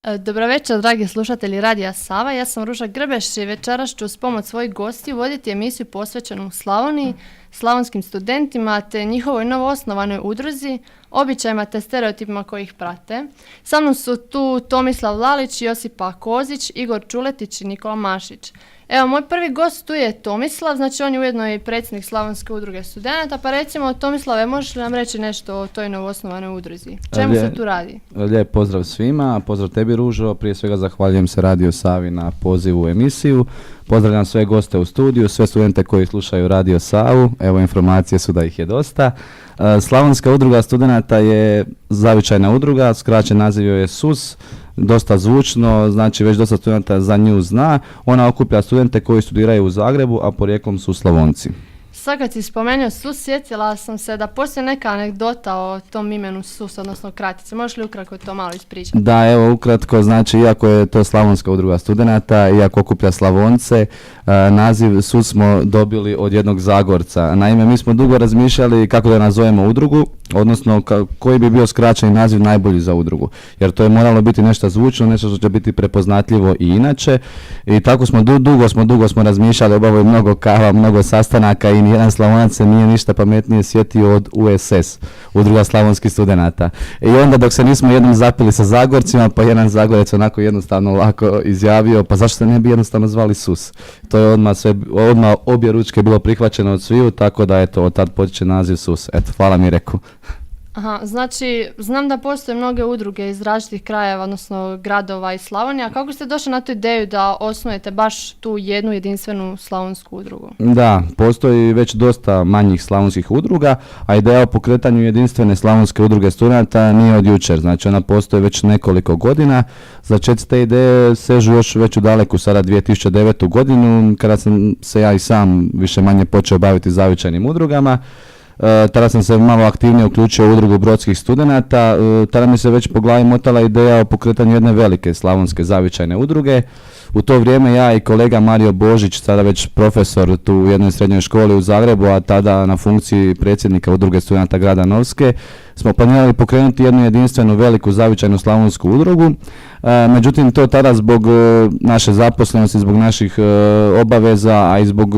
Dobro večer, dragi slušatelji Radija Sava. Ja sam Ruža Grbeš i večeras ću uz pomoć svojih gostiju voditi emisiju posvećenu Slavoniji, slavonskim studentima te njihovoj novoosnovanoj udruzi, običajima te stereotipima koji ih prate. Sa mnom su tu Tomislav Lalić, Josipa Kozić, Igor Čuletić i Nikola Mašić. Evo, moj prvi gost tu je Tomislav, znači on je ujedno i predsjednik Slavonske udruge studenata, pa recimo Tomislave, možeš li nam reći nešto o toj novoosnovanoj udruzi? Čemu se tu radi? Lijep pozdrav svima, pozdrav tebi Ružo, prije svega zahvaljujem se Radio Savi na pozivu u emisiju, pozdravljam sve goste u studiju, sve studente koji slušaju Radio Savu, evo informacije su da ih je dosta. Slavonska udruga studenata je zavičajna udruga, skraćen naziv je SUS, dosta zvučno, znači već dosta studenta za nju zna. Ona okuplja studente koji studiraju u Zagrebu, a porijeklom su Slavonci. Sad kad si spomenuo SUS, sjetila sam se da postoji neka anegdota o tom imenu SUS, odnosno kratice. Možeš li ukratko to malo ispričati? Da, evo ukratko, znači iako je to Slavonska udruga studenata, iako okuplja Slavonce, naziv SUS smo dobili od jednog Zagorca. Naime, mi smo dugo razmišljali kako da nazovemo udrugu, odnosno koji bi bio skraćeni naziv najbolji za udrugu. Jer to je moralo biti nešto zvučno, nešto što će biti prepoznatljivo i inače. I tako smo dugo smo razmišljali, obavili mnogo kava, mnogo sastanaka i nijedan Slavonac se nije ništa pametnije sjetio od USS, Udruga slavonskih studenata. I onda dok se nismo jednom zapili sa Zagorcima, pa jedan Zagorec onako jednostavno lako izjavio, pa zašto se ne bi jednostavno zvali SUS? To je odmah obje ručke bilo prihvaćeno od sviju, tako da eto, od tad počeće naziv SUS. Eto, hvala mi reku. Aha, znači, znam da postoje mnoge udruge iz različitih krajeva, odnosno gradova i Slavonije, a kako ste došli na tu ideju da osnujete baš tu jednu jedinstvenu slavonsku udrugu? Da, postoji već dosta manjih slavonskih udruga, a ideja o pokretanju jedinstvene slavonske udruge studenata nije od jučer, znači ona postoji već nekoliko godina. Začeci te ideje sežu još već u daleku, sada 2009. godinu, kada sam se ja i sam više manje počeo baviti zavičajnim udrugama. Tada sam se malo aktivnije uključio u udrugu brodskih studenata, tada mi se već po glavi motala ideja o pokretanju jedne velike slavonske zavičajne udruge. U to vrijeme ja i kolega Mario Božić, sada već profesor tu u jednoj srednjoj školi u Zagrebu, a tada na funkciji predsjednika udruge studenata grada Novske, smo planirali pokrenuti jednu jedinstvenu veliku zavičajnu slavonsku udrugu. Međutim, to tada zbog naše zaposlenosti, zbog naših obaveza, a i zbog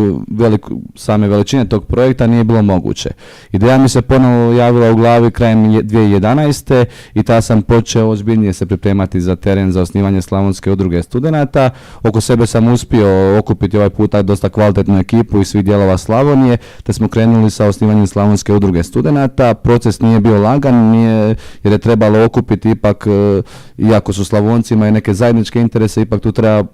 same veličine tog projekta nije bilo moguće. Ideja mi se ponovo javila u glavi krajem 2011. i tada sam počeo ozbiljnije se pripremati za teren za osnivanje Slavonske udruge studenata. Oko sebe sam uspio okupiti ovaj puta dosta kvalitetnu ekipu iz svih dijelova Slavonije, te smo krenuli sa osnivanjem Slavonske udruge studenata. Proces nije bio lagan, jer je trebalo okupiti ipak, iako su Slavonci imaju neke zajedničke interese, ipak tu treba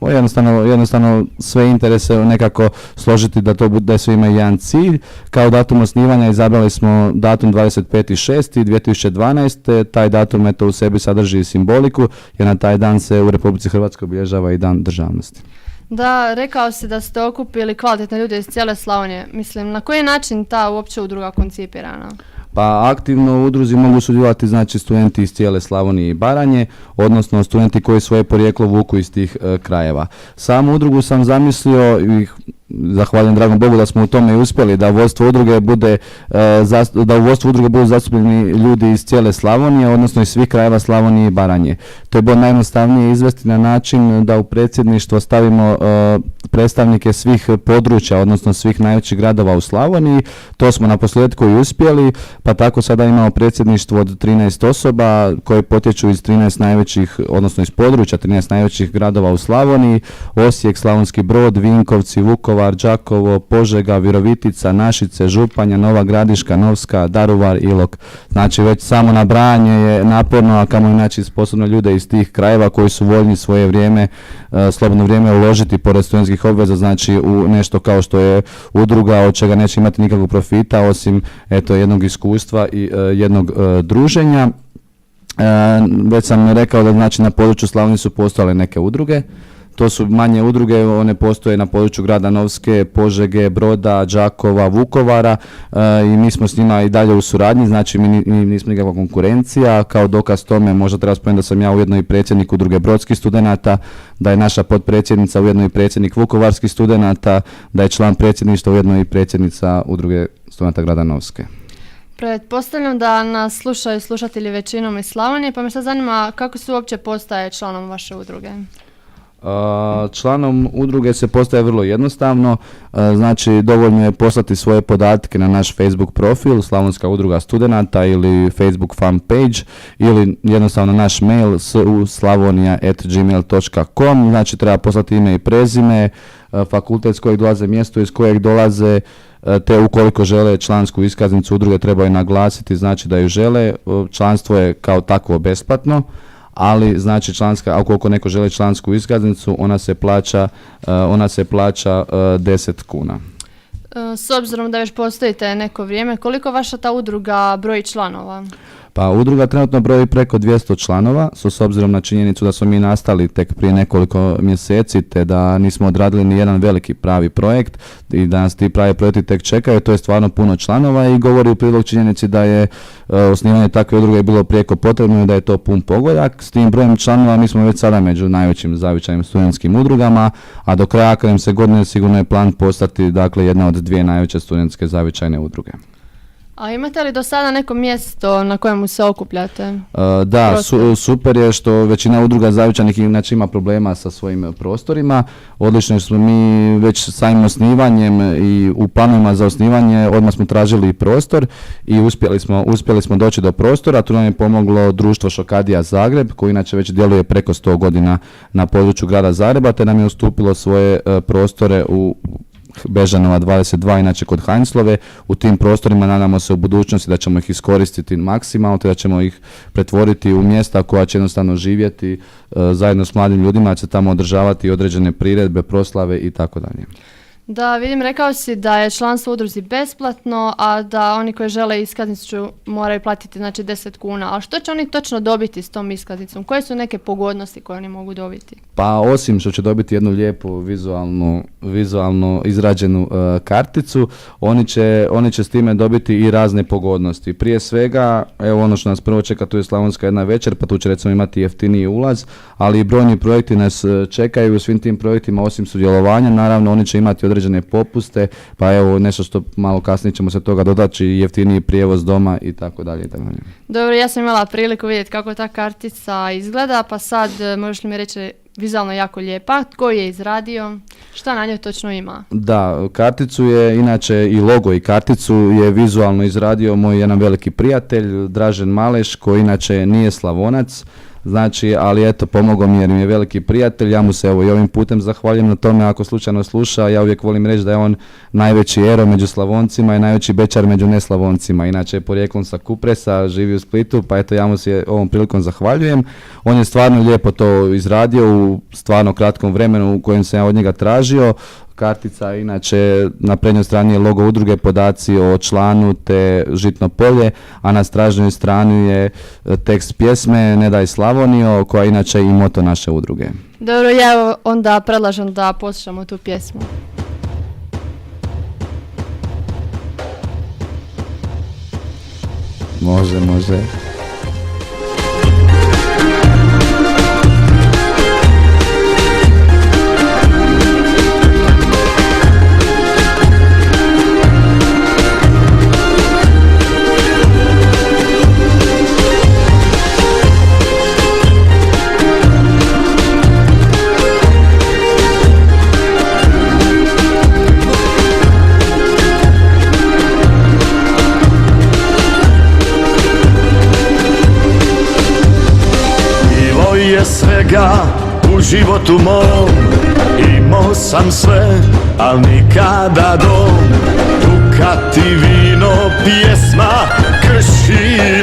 jednostavno sve interese nekako složiti da to bude sve ima jedan cilj. Kao datum osnivanja izabrali smo datum 25.6.2012. Taj datum u sebi sadrži simboliku, jer na taj dan se u Republici Hrvatskoj obilježava i Dan državnosti. Da, rekao si da ste okupili kvalitetne ljude iz cijele Slavonije. Mislim, na koji način ta uopće udruga koncipirana? Pa aktivno u udruzi mogu sudjelovati znači studenti iz cijele Slavonije i Baranje, odnosno studenti koji svoje porijeklo vuku iz tih krajeva. Samu udrugu sam zamislio i zahvaljujem dragom Bogu da smo u tome i uspjeli, da u vodstvu udruge budu zastupljeni ljudi iz cijele Slavonije, odnosno iz svih krajeva Slavonije i Baranje. To je bilo najjednostavnije izvesti na način da u predsjedništvo stavimo predstavnike svih područja, odnosno svih najvećih gradova u Slavoniji. To smo na posljedku i uspjeli, pa tako sada imamo predsjedništvo od 13 osoba koje potječu iz 13 najvećih, odnosno iz područja 13 najvećih gradova u Slavoniji: Osijek, Slavonski Brod, Vinkovci, Vukovar, Đakovo, Požega, Virovitica, Našice, Županja, Nova Gradiška, Novska, Daruvar, Ilok. Znači već samo nabrajanje je naporno, a kamo inače sposobno ljude iz tih krajeva koji su voljni svoje vrijeme, slobodno vrijeme uložiti pored studentskih obveza, znači u nešto kao što je udruga, od čega neće imati nikakvog profita osim jednog iskustva i jednog druženja. Već sam rekao da znači na području Slavonije su postojale neke udruge. To su manje udruge, one postoje na području grada Novske, Požege, Broda, Đakova, Vukovara i mi smo s njima i dalje u suradnji, znači mi nismo nikakva konkurencija. Kao dokaz tome možda treba spomenuti da sam ja ujedno i predsjednik udruge brodskih studenata, da je naša potpredsjednica ujedno i predsjednik vukovarskih studenata, da je član predsjedništva ujedno i predsjednica udruge studenata grada Novske. Pretpostavljam da nas slušaju slušatelji većinom iz Slavonije, pa me sad zanima kako se uopće postaje članom vaše udruge. Članom udruge se postaje vrlo jednostavno, znači dovoljno je poslati svoje podatke na naš Facebook profil Slavonska udruga studenata ili Facebook fan page ili jednostavno naš mail slavonia@gmail.com, znači treba poslati ime i prezime, fakultet s kojeg dolaze, mjesto iz kojeg dolaze, te ukoliko žele člansku iskaznicu udruge trebaju naglasiti, znači da ju žele. Članstvo je kao takvo besplatno, ali znači ukoliko neko želi člansku iskaznicu, ona se plaća 10 kuna. S obzirom da već postojite neko vrijeme, koliko vaša ta udruga broji članova? Pa udruga trenutno broji preko 200 članova, s obzirom na činjenicu da smo mi nastali tek prije nekoliko mjeseci, te da nismo odradili ni jedan veliki pravi projekt i da nas ti pravi projekti tek čekaju, to je stvarno puno članova i govori u prilog činjenici da je osnivanje takve udruge bilo prijeko potrebno i da je to pun pogodak. S tim brojem članova mi smo već sada među najvećim zavičajnim studentskim udrugama, a do kraja akademske godine sigurno je plan postati dakle jedna od dvije najveće studentske zavičajne udruge. A imate li do sada neko mjesto na kojemu se okupljate? Da, super je što većina udruga zavičajnih inače ima problema sa svojim prostorima. Odlično je što smo mi već samim osnivanjem i u planovima za osnivanje odmah smo tražili prostor i uspjeli smo doći do prostora. Tu nam je pomoglo društvo Šokadija Zagreb, koji inače već djeluje preko 100 godina na području grada Zagreba, te nam je ustupilo svoje prostore u Bežanova 22, inače kod Heinzlove. U tim prostorima nadamo se u budućnosti da ćemo ih iskoristiti maksimalno, te da ćemo ih pretvoriti u mjesta koja će jednostavno živjeti zajedno s mladim ljudima, da će tamo održavati određene priredbe, proslave i tako dalje. Da, vidim, rekao si da je članstvo u udruzi besplatno, a da oni koji žele iskaznicu moraju platiti znači 10 kuna. A što će oni točno dobiti s tom iskaznicom? Koje su neke pogodnosti koje oni mogu dobiti? Pa osim što će dobiti jednu lijepu vizualno izrađenu karticu, oni će s time dobiti i razne pogodnosti. Prije svega, evo ono što nas prvo čeka, tu je Slavonska jedna večer, pa tu će recimo imati jeftiniji ulaz, ali i brojni projekti nas čekaju. U svim tim projektima osim sudjelovanja, naravno oni će imati određene popuste, pa evo nešto što malo kasnije ćemo se toga dodati, jeftiniji prijevoz doma i tako dalje i tako dalje. Dobro, ja sam imala priliku vidjeti kako ta kartica izgleda, pa sad možeš li mi reći, vizualno jako lijepa, tko je izradio, šta na njoj točno ima? Da, karticu je inače i logo i karticu je vizualno izradio moj jedan veliki prijatelj Dražen Maleš, koji inače nije Slavonac. Znači, ali eto, pomogao mi jer mi je veliki prijatelj, ja mu se evo i ovim putem zahvaljujem na tome ako slučajno sluša. Ja uvijek volim reći da je on najveći ero među Slavoncima i najveći bečar među neslavoncima. Inače je porijeklom sa Kupresa, živi u Splitu, pa eto ja mu se ovom prilikom zahvaljujem. On je stvarno lijepo to izradio u stvarno kratkom vremenu u kojem sam ja od njega tražio. Kartica, inače na prednjoj strani je logo udruge, podaci o članu te žitno polje, a na stražnjoj strani je tekst pjesme Ne daj Slavonijo, koja je inače i moto naše udruge. Dobro, ja onda predlažem da poslušamo tu pjesmu. Može. Svega u životu mom, imao sam sve, al nikada dom. Dukat i vino, pjesma, kršilom.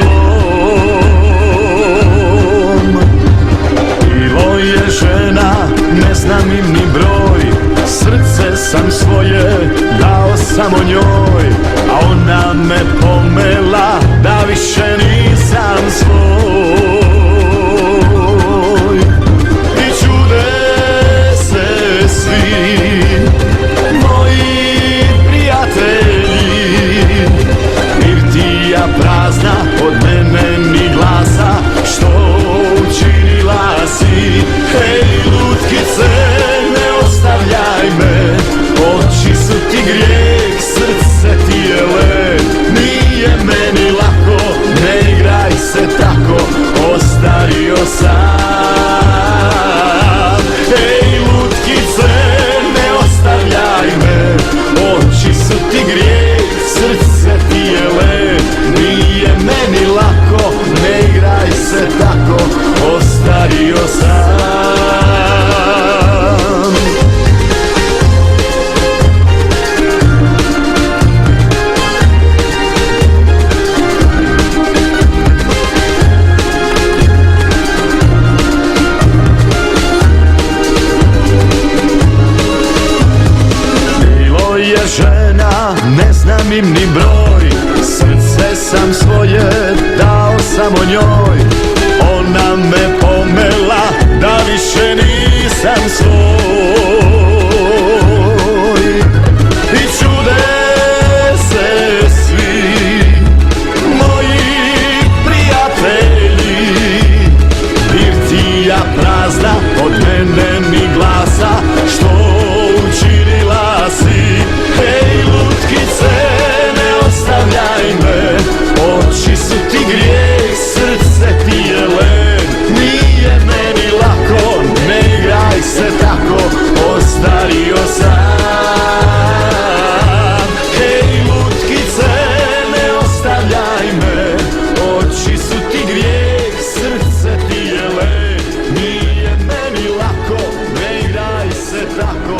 Bilo je žena, ne znam im ni broj, srce sam svoje dao samo njoj, a ona me pomela da više nisam svoj. Prazna, od mene ni glasa, što učinila si? Hej, lutkice, ne ostavljaj me, oči su ti grijeh, srce ti je led, nije meni znam im ni broj, srce sam svoje dao samo njoj. Ona me pomela da više nisam svoj. I čude se svi moji prijatelji, birtija prazna od mene ni glasa, što učinila si. Hej lutkice, ne ostavljaj me, oči su ti grijeh, srce ti je led. Nije meni lako, ne igraj se tako, ostario sam. Hej lutkice, ne ostavljaj me, oči su ti grijeh, srce ti je led. Nije meni lako, ne igraj se tako,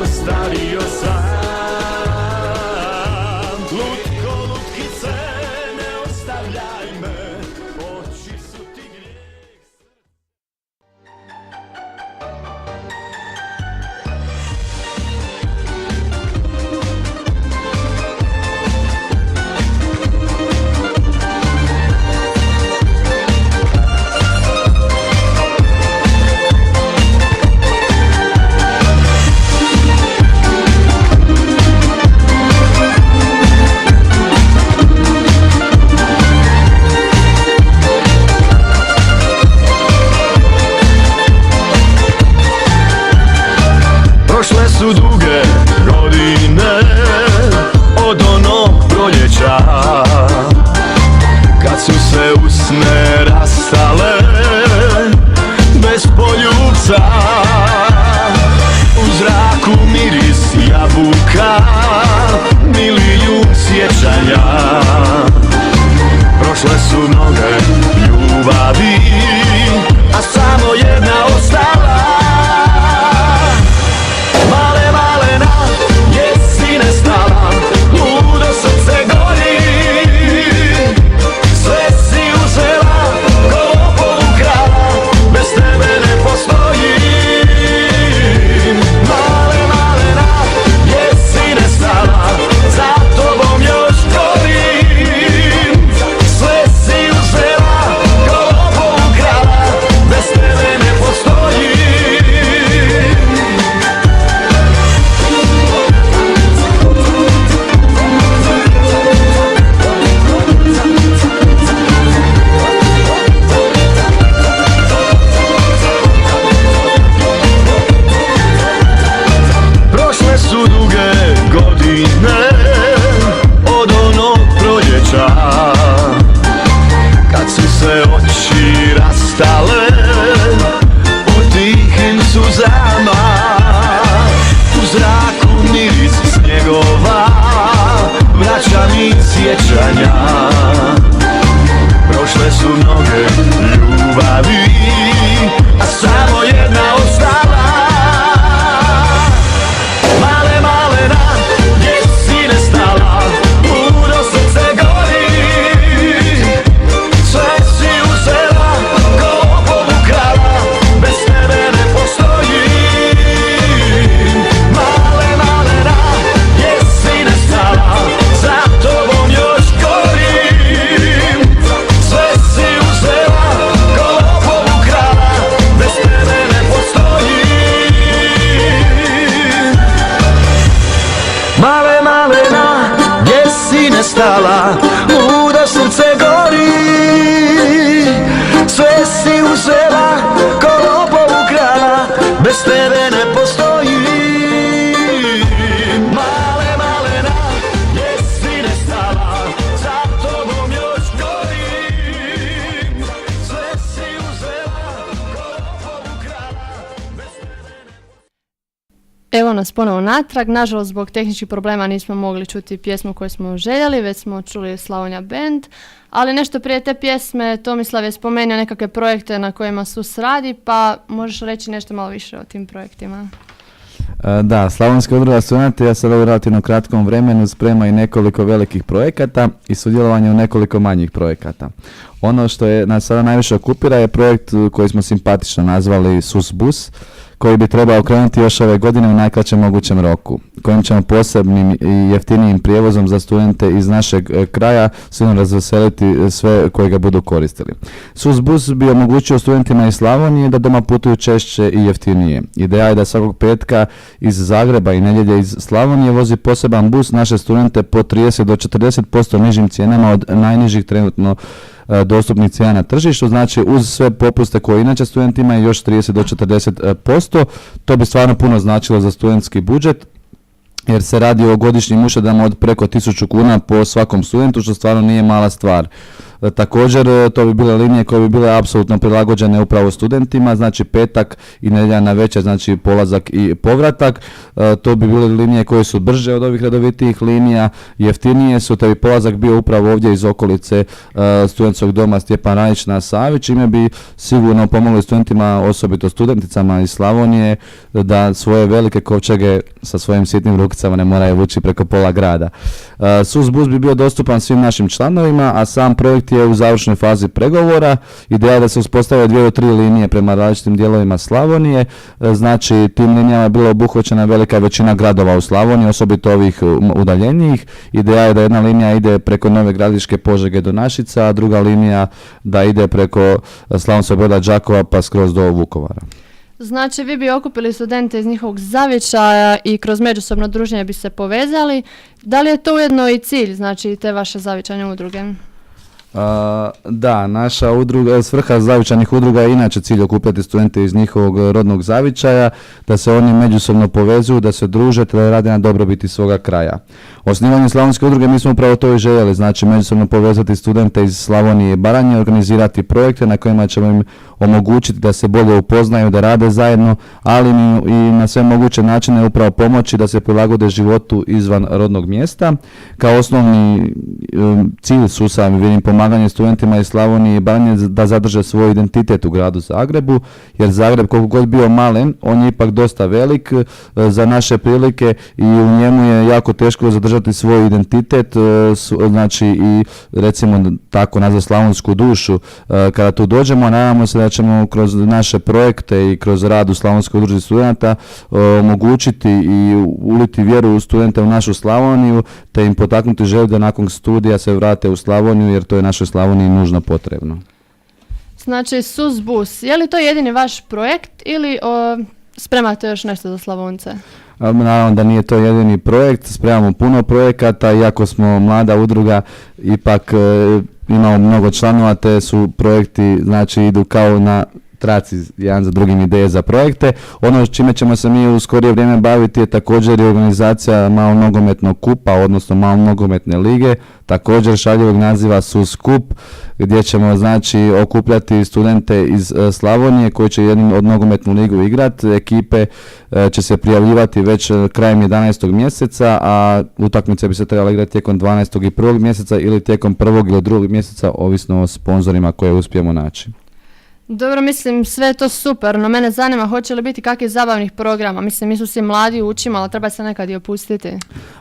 ostario sam. Lutko, lutkice, ne ostavljaj me, oči su ti grijeh. Prošle su duge godine od onog proljeća, kad su se usne rastale bez poljubca. U zraku miris jabuka, milijun sjećanja. Prošle su mnoge ljubavi, a samo jedna ostala. Male, malena, jesi nestala, ludo srce gori. Sve si uzela, ko polukrala, bez tebe ne postoji. Male, malena, jesi nestala, za tobom još gorim. Sve si uzela, ko polukrala, bez tebe ne postoji. Prošle su duge godine od onog proljeća, kad su se oči rastale u tihim suzama. U zraku miris snjegova vraća mi sjećanja. Prošle su mnoge ljubavi, a samo jedna ostala. Male, malena, jesi nestala, ludo srce gori. Sve si uzela, ko povukala, bez tebe ne postoji. Male, malena, jesi nestala, za tobom još gorim. Sve si uzela, ko povukala, bez tebe ne postoji. Male, malena, gdje si nestala, ludo srce gori. Sve si uzela, ko povukala, bez tebe ne postoji. Male, malena, gdje si nestala, za tobom još gorim. Sve si uzela, ko povukala, bez tebe ne. Evo nas ponovo natrag. Nažalost, zbog tehničkih problema nismo mogli čuti pjesmu koju smo željeli, već smo čuli Slavonija Band. Ali nešto prije te pjesme Tomislav je spomenuo nekakve projekte na kojima SUS radi, pa možeš reći nešto malo više o tim projektima? Da, Slavonska udruga studenata ja sad u relativno kratkom vremenu sprema i nekoliko velikih projekata i sudjelovanje u nekoliko manjih projekata. Ono što je nas sada najviše okupira je projekt koji smo simpatično nazvali SUS Bus, koji bi trebao krenuti još ove godine u najkraćem mogućem roku, kojim ćemo posebnim i jeftinijim prijevozom za studente iz našeg kraja sigurno razveseliti sve koji ga budu koristili. SUS-bus bi omogućio studentima iz Slavonije da doma putuju češće i jeftinije. Ideja je da svakog petka iz Zagreba i nedjelje iz Slavonije vozi poseban bus naše studente po 30 do 40% nižim cijenama od najnižih trenutno dostupnih cijena na tržištu, znači uz sve popuste koje inače studenti imaju još 30 do 40%, to bi stvarno puno značilo za studentski budžet, jer se radi o godišnjim uštedama od preko 1000 kuna po svakom studentu, što stvarno nije mala stvar. Također, to bi bile linije koje bi bile apsolutno prilagođene upravo studentima, znači petak i nedjelja navečer, znači polazak i povratak. To bi bile linije koje su brže od ovih redovitijih linija, jeftinije su, te bi polazak bio upravo ovdje iz okolice studentskog doma Stjepan Radić na Savi, čime bi sigurno pomogli studentima, osobito studenticama iz Slavonije, da svoje velike kovčege sa svojim sitnim rukicama ne moraju vući preko pola grada. SUS-bus bi bio dostupan svim našim članovima, a sam projekt je u završnoj fazi pregovora. Ideja je da se uspostave 2 do 3 linije prema različitim dijelovima Slavonije. Znači, tim linijama je bila obuhvaćena velika većina gradova u Slavoniji, osobito ovih udaljenijih. Ideja je da jedna linija ide preko Nove Gradiške, Požege do Našica, a druga linija da ide preko Slavonskog Broda, Đakova pa skroz do Vukovara. Znači, vi bi okupili studente iz njihovog zavičaja i kroz međusobno druženje bi se povezali. Da li je to ujedno i cilj, znači, te vaše zavičajne udruge? Da, naša udruga, svrha zavičajnih udruga je inače cilj okupljati studente iz njihovog rodnog zavičaja, da se oni međusobno povezuju, da se druže, te da rade na dobrobiti svoga kraja. Osnivanjem Slavonske udruge mi smo upravo to i željeli, znači međusobno povezati studente iz Slavonije i Baranje, organizirati projekte na kojima ćemo im omogućiti da se bolje upoznaju, da rade zajedno, ali i na sve moguće načine upravo pomoći da se prilagode životu izvan rodnog mjesta. Kao osnovni cilj SUS-a vidim pomaganje studentima iz Slavonije i Baranje da zadrže svoj identitet u gradu Zagrebu, jer Zagreb koliko god bio malen, on je ipak dosta velik za naše prilike i u njemu je jako teško zadržati svoj identitet, znači i recimo tako nazvat slavonsku dušu. Kada tu dođemo, nadamo se da ćemo kroz naše projekte i kroz rad u Slavonskoj udruzi studenta omogućiti i uliti vjeru u studente u našu Slavoniju, te im potaknuti želju da nakon studija se vrate u Slavoniju, jer to je našoj Slavoniji nužno potrebno. Znači, SUS-bus, je li to jedini vaš projekt ili spremate još nešto za Slavonce? Naravno da nije to jedini projekt, spremamo puno projekata, iako smo mlada udruga, ipak imamo mnogo članova, te su projekti, znači idu kao na traci jedan za drugim ideje za projekte. Ono čime ćemo se mi u skorije vrijeme baviti je također i organizacija malog nogometnog kupa, odnosno malog nogometne lige, također šaljivog naziva SUS Kup, gdje ćemo znači okupljati studente iz Slavonije koji će jednu od nogometnu ligu igrati. Ekipe će se prijavljivati već krajem 11. mjeseca, a utakmice bi se trebale igrati tijekom 12. i 1. mjeseca ili tijekom 1. ili 2. mjeseca, ovisno o sponzorima koje uspijemo naći. Dobro, mislim, sve je to super, no mene zanima hoće li biti kakvih zabavnih programa. Mislim, mi su svi mladi, učimo, ali treba se nekad i opustiti.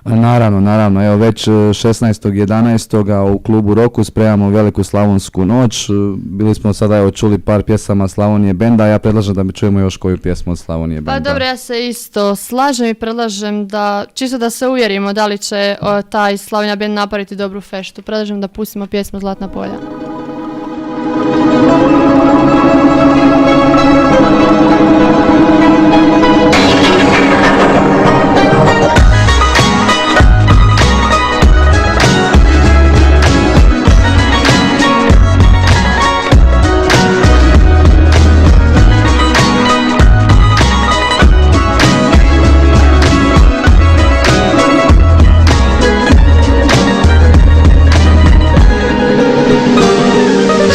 Naravno. Evo već 16.11. u klubu Roku spremamo veliku slavonsku noć. Bili smo sada čuli par pjesama Slavonije benda, a ja predlažem da mi čujemo još koju pjesmu od Slavonije benda. Pa dobro, ja se isto slažem i predlažem da, čisto da se uvjerimo da li će taj Slavonija bend napraviti dobru feštu. Predlažem da pustimo pjesmu Zlatna polja.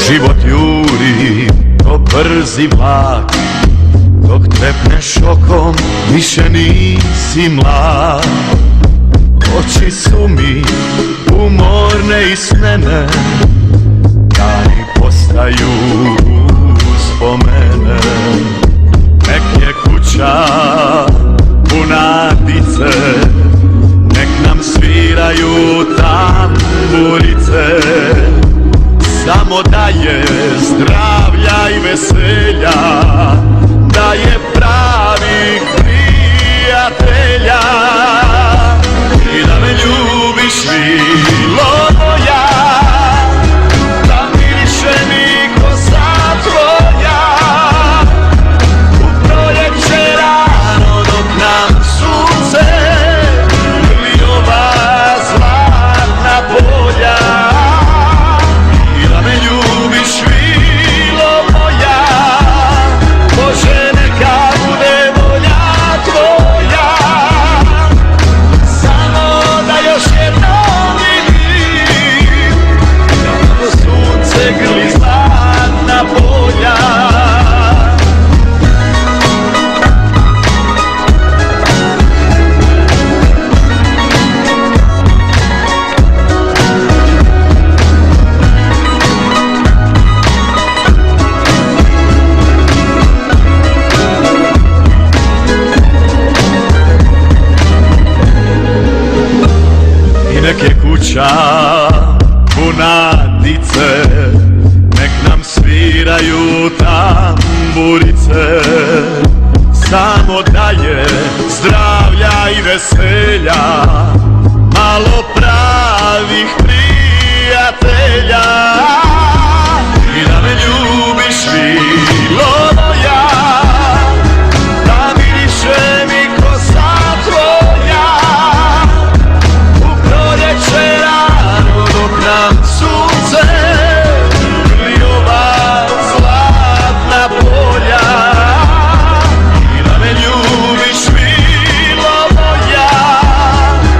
Život juri ko brzi vlak, dok trepneš okom više nisi mlad. Oči su mi umorne i snene, dani postaju uspomene. Nek je kuća puna dice, nek nam sviraju tamburice. Samo da je zdravlja i veselja, da je pravi želja i da me ljubiš svilo moja, da miriše mi kosa tvoja u proljeće rano dok nam sunce grli ova zlatna polja i da me ljubiš svilo moja, Bože neka bude volja tvoja, samo da još jednom vidim kako sunce grli zlatna polja. I nek je kuća puna dice, nek nam sviraju tamburice, samo da je zdravlja i veselja, malo pravih prijatelja i da me ljubiš svilo moja, da miriše mi kosa tvoja u proljeće rano dok nam sunce grli ova zlatna polja i da me ljubiš svilo moja,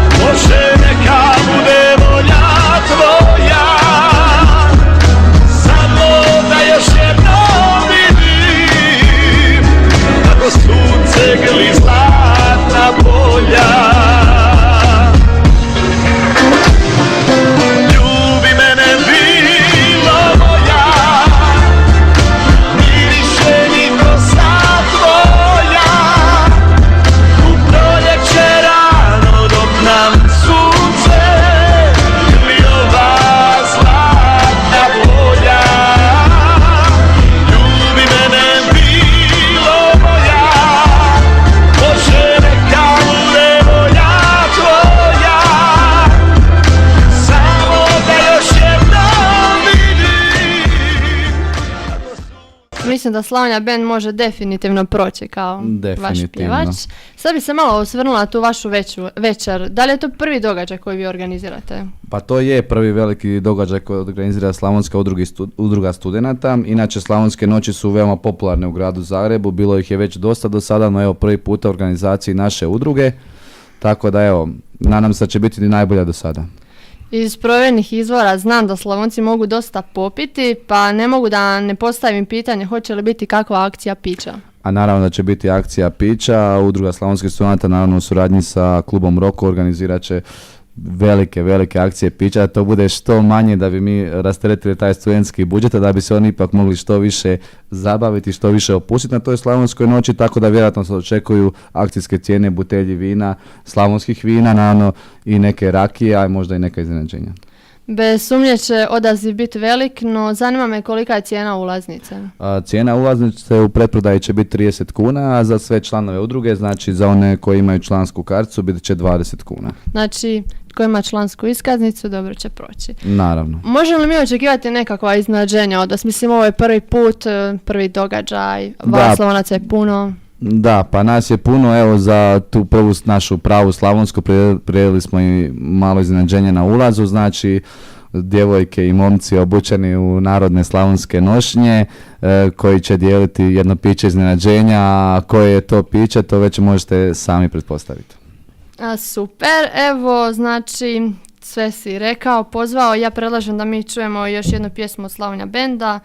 Bože neka bude volja tvoja, samo da još jednom vidim kako sunce grli zlatna polja. Ljubi mene bilo moja, miriše mi kosa tvoja u proljeće rano dok nam sunce grli ova zlatna polja. Ljubi mene bilo moja, Bože neka bude volja tvoja, samo da još jednom vidim. Mislim da Slavonija Band može definitivno proći kao vaš Definitivno. pjevač. Sad bi se malo osvrnula na tu vašu večer. Da li je to prvi događaj koji vi organizirate? Pa to je prvi veliki događaj koji organizira Slavonska udruga studenata. Inače, Slavonske noći su veoma popularne u gradu Zagrebu, bilo ih je već dosta do sada, no evo prvi puta u organizaciji naše udruge. Tako da evo, nadam se da će biti najbolja do sada. Iz provjernih izvora znam da Slavonci mogu dosta popiti, pa ne mogu da ne postavim pitanje hoće li biti kakva akcija pića. A naravno da će biti akcija pića, a udruga Slavonskih studenata naravno u suradnji sa klubom Roko organizirat će velike akcije pića, da to bude što manje da bi mi rasteretili taj studentski budžet, a da bi se oni ipak mogli što više zabaviti, što više opustiti na toj Slavonskoj noći, tako da vjerojatno se očekuju akcijske cijene butelji vina, slavonskih vina, naravno i neke rakije, a možda i neka iznenađenja. Bez sumnje će odaziv biti velik, no zanima me kolika je cijena ulaznice. Cijena ulaznice u pretprodaji će biti 30 kuna, a za sve članove udruge, znači za one koji imaju člansku karticu, bit će 20 kuna. Znači, tko ima člansku iskaznicu, dobro će proći. Naravno. Možemo li mi očekivati nekakva iznenađenja od vas? Mislim, ovo je prvi put, prvi događaj, Da. vas Slavonaca je puno. Da, pa nas je puno, evo za tu prvu našu pravu slavonsku priredili smo i malo iznenađenje na ulazu, znači djevojke i momci obučeni u narodne slavonske nošnje koji će dijeliti jedno piće iznenađenja, a koje je to piće, to već možete sami pretpostaviti. Super, evo, znači, sve si rekao, pozvao, ja predlažem da mi čujemo još jednu pjesmu od Slavonija Benda,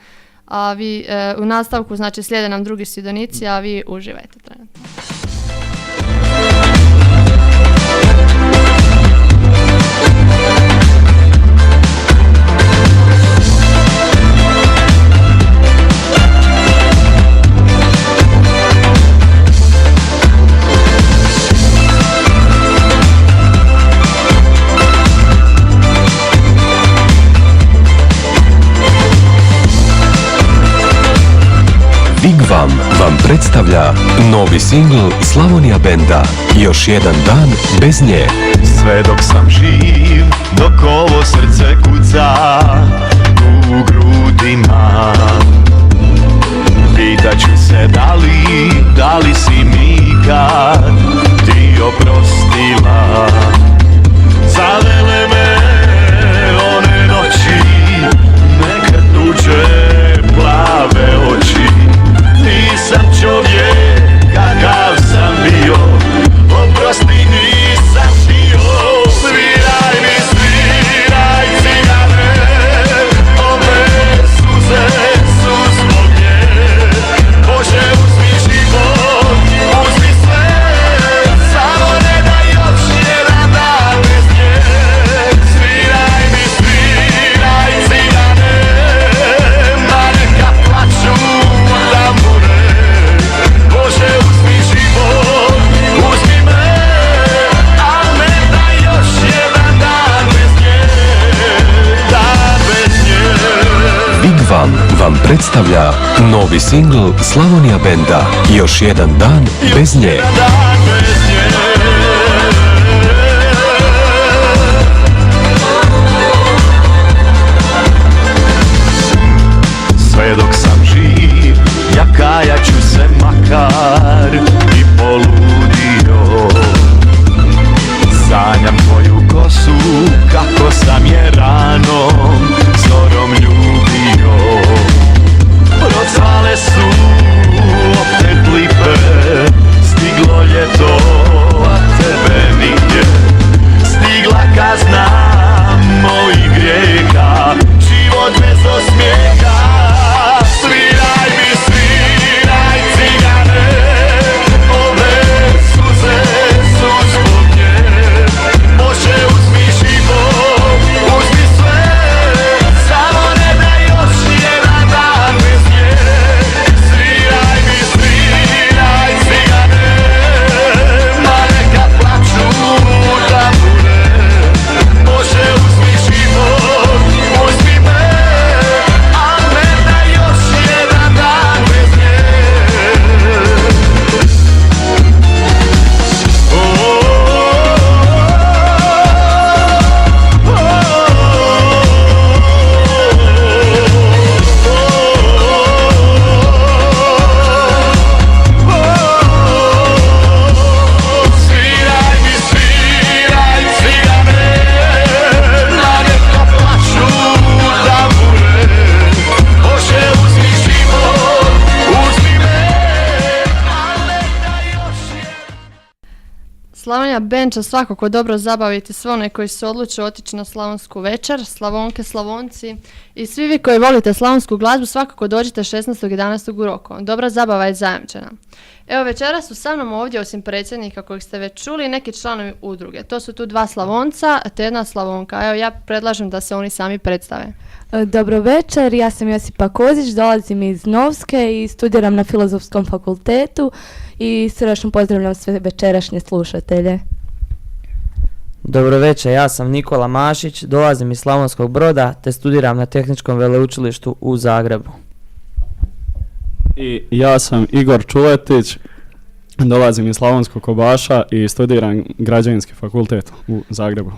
a vi u nastavku, znači, slijede nam drugi sudionici, a vi uživajte trenutno. Wigwam. vam predstavlja novi singl Slavonija benda Još jedan dan bez nje. Sve dok sam živ, dok ovo srce kuca u grudima, pitaću se da li si mi kad ti oprostila. Zavele me one noći, neke tuđe plave oči. Nisam čovjek kakav sam bio, oprosti nisam htio. Sviraj mi, sviraj cigare, ove suze su zbog nje. Bože uzmi život, uzmi sve, samo ne da još jedan dan bez nje. Sviraj mi, sviraj cigare, ma neka plaču tambure. Bože uzmi život, uzmi me, al ne da još jedan dan bez nje, dan bez nje. Big Van vam predstavlja novi singl Slavonija benda Još jedan dan bez nje. Dan bez nje. Sve dok sam živ, ja kajat ću se makar i poludio. Sanjam tvoju kosu, kako sam je ranom zorom ljubio. Procvale su opet lipe, stiglo ljeto, a tebe nigdje. Stigla kazna mojih grijeha, život bez osmijeha. Sviraj mi, sviraj cigare, ove suze su zbog nje. Bože uzmi život, uzmi sve, samo ne da još jedan dan bez nje. Sviraj mi, sviraj cigare, ma neka plaču tambure. Bože uzmi život, uzmi me, al ne da još jedan dan bez nje. Sviraj mi, sviraj cigare, ma neka plaču tambure. Bože uzmi život, uzmi me, al ne da još jedan. Slavonija band će svakako dobro zabaviti sve one koji se odluče otići na slavonsku večer, Slavonke, Slavonci i svi vi koji volite slavonsku glazbu svakako dođite 16.11. u Roko. Dobra zabava je zajamčena. Evo večeras su sa mnom ovdje osim predsjednika kojeg ste već čuli neki članovi udruge. To su tu dva Slavonca te jedna Slavonka. Evo ja predlažem da se oni sami predstave. Dobro večer, ja sam Josipa Kozić, dolazim iz Novske i studiram na Filozofskom fakultetu i srdačno pozdravljam sve večerašnje slušatelje. Dobro večer, ja sam Nikola Mašić, dolazim iz Slavonskog Broda te studiram na Tehničkom veleučilištu u Zagrebu. I ja sam Igor Čuletić, dolazim iz Slavonskog Kobaša i studiram građevinski fakultet u Zagrebu.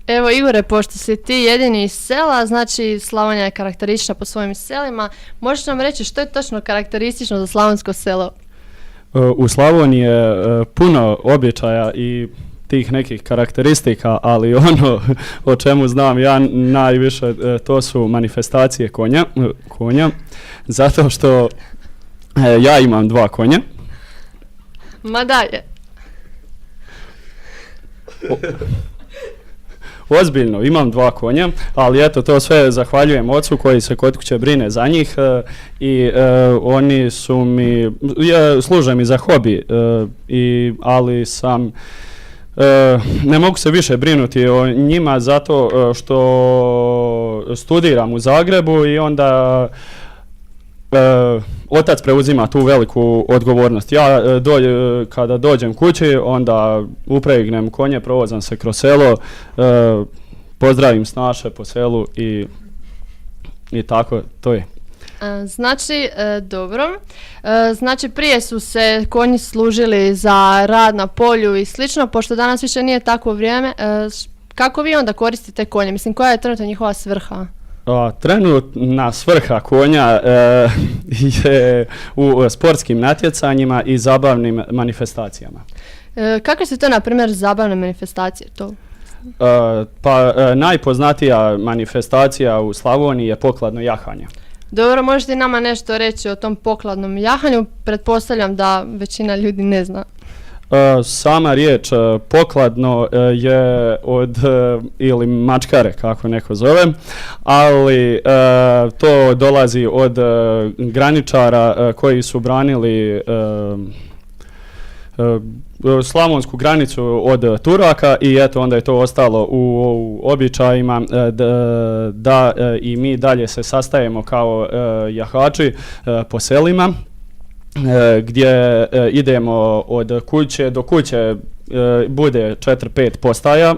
Evo Igore, pošto si ti jedini iz sela, znači Slavonija je karakteristična po svojim selima, možeš nam reći što je točno karakteristično za slavonsko selo? U Slavoniji je puno običaja i tih nekih karakteristika, ali ono o čemu znam ja najviše to su manifestacije konja, zato što ja imam 2 konja. Ma dalje. Ozbiljno, imam 2 konja, ali eto to sve zahvaljujem ocu koji se kod kuće brine za njih i oni su mi, služe mi za hobi, ali sam, ne mogu se više brinuti o njima zato što studiram u Zagrebu i onda otac preuzima tu veliku odgovornost. Ja kada dođem kući, onda upregnem konje, provozam se kroz selo, pozdravim snaše po selu i tako to je. Znači, dobro. Znači, prije su se konji služili za rad na polju i slično, pošto danas više nije takvo vrijeme. Kako vi onda koristite konje? Mislim, koja je trenutno njihova svrha? Trenutna svrha konja je u sportskim natjecanjima i zabavnim manifestacijama. Kakve su to, na primjer, zabavne manifestacije? To? Najpoznatija manifestacija u Slavoniji je pokladno jahanje. Dobro, možete nama nešto reći o tom pokladnom jahanju? Pretpostavljam da većina ljudi ne zna. Sama riječ pokladno je od, ili mačkare kako neko zove, ali to dolazi od graničara koji su branili slavonsku granicu od Turaka i eto onda je to ostalo u običajima da i mi dalje se sastajemo kao jahači po selima, gdje idemo od kuće do kuće, bude 4-5 postaja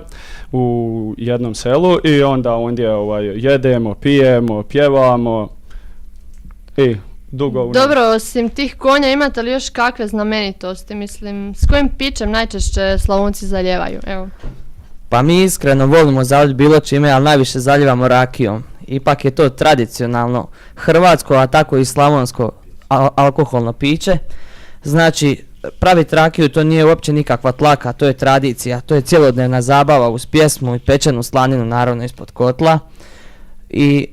u jednom selu i onda ondje jedemo, pijemo, pjevamo i dugo. Dobro, osim tih konja imate li još kakve znamenitosti? Mislim, s kojim pićem najčešće Slavonci zaljevaju? Evo. Pa mi iskreno volimo zaljeti bilo čime, ali najviše zaljevamo rakijom. Ipak je to tradicionalno hrvatsko, a tako i slavonsko alkoholno piće. Znači, praviti rakiju to nije uopće nikakva tlaka, to je tradicija, to je cjelodnevna zabava uz pjesmu i pečenu slaninu naravno ispod kotla. I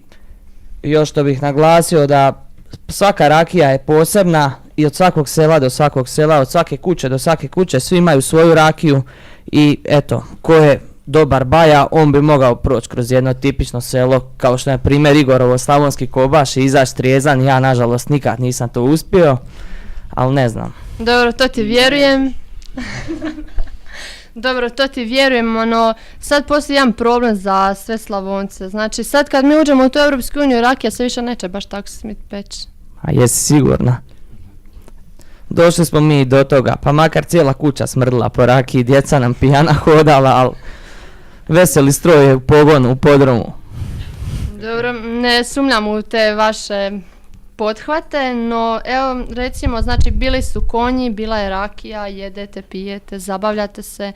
još što bih naglasio da svaka rakija je posebna i od svakog sela do svakog sela, od svake kuće do svake kuće, svi imaju svoju rakiju i eto, ko je dobar baja, on bi mogao proći kroz jedno tipično selo, kao što je primjer Igorovo Slavonski Kobaš i izaći trijezan, ja nažalost nikad nisam to uspio, ali ne znam. Dobro, to ti vjerujem. Dobro, to ti vjerujem, no sad postoji jedan problem za sve Slavonce. Znači, sad kad mi uđemo u tu Europsku uniju, rakija se više neće baš tako smit peći. A jesi sigurna? Došli smo mi do toga, pa makar cijela kuća smrdila po rakiji, djeca nam pijana hodala, ali veseli stroj je u pogonu, u podrumu. Dobro, ne sumnjam u te vaše pothvate, no evo recimo, znači bili su konji, bila je rakija, jedete, pijete, zabavljate se,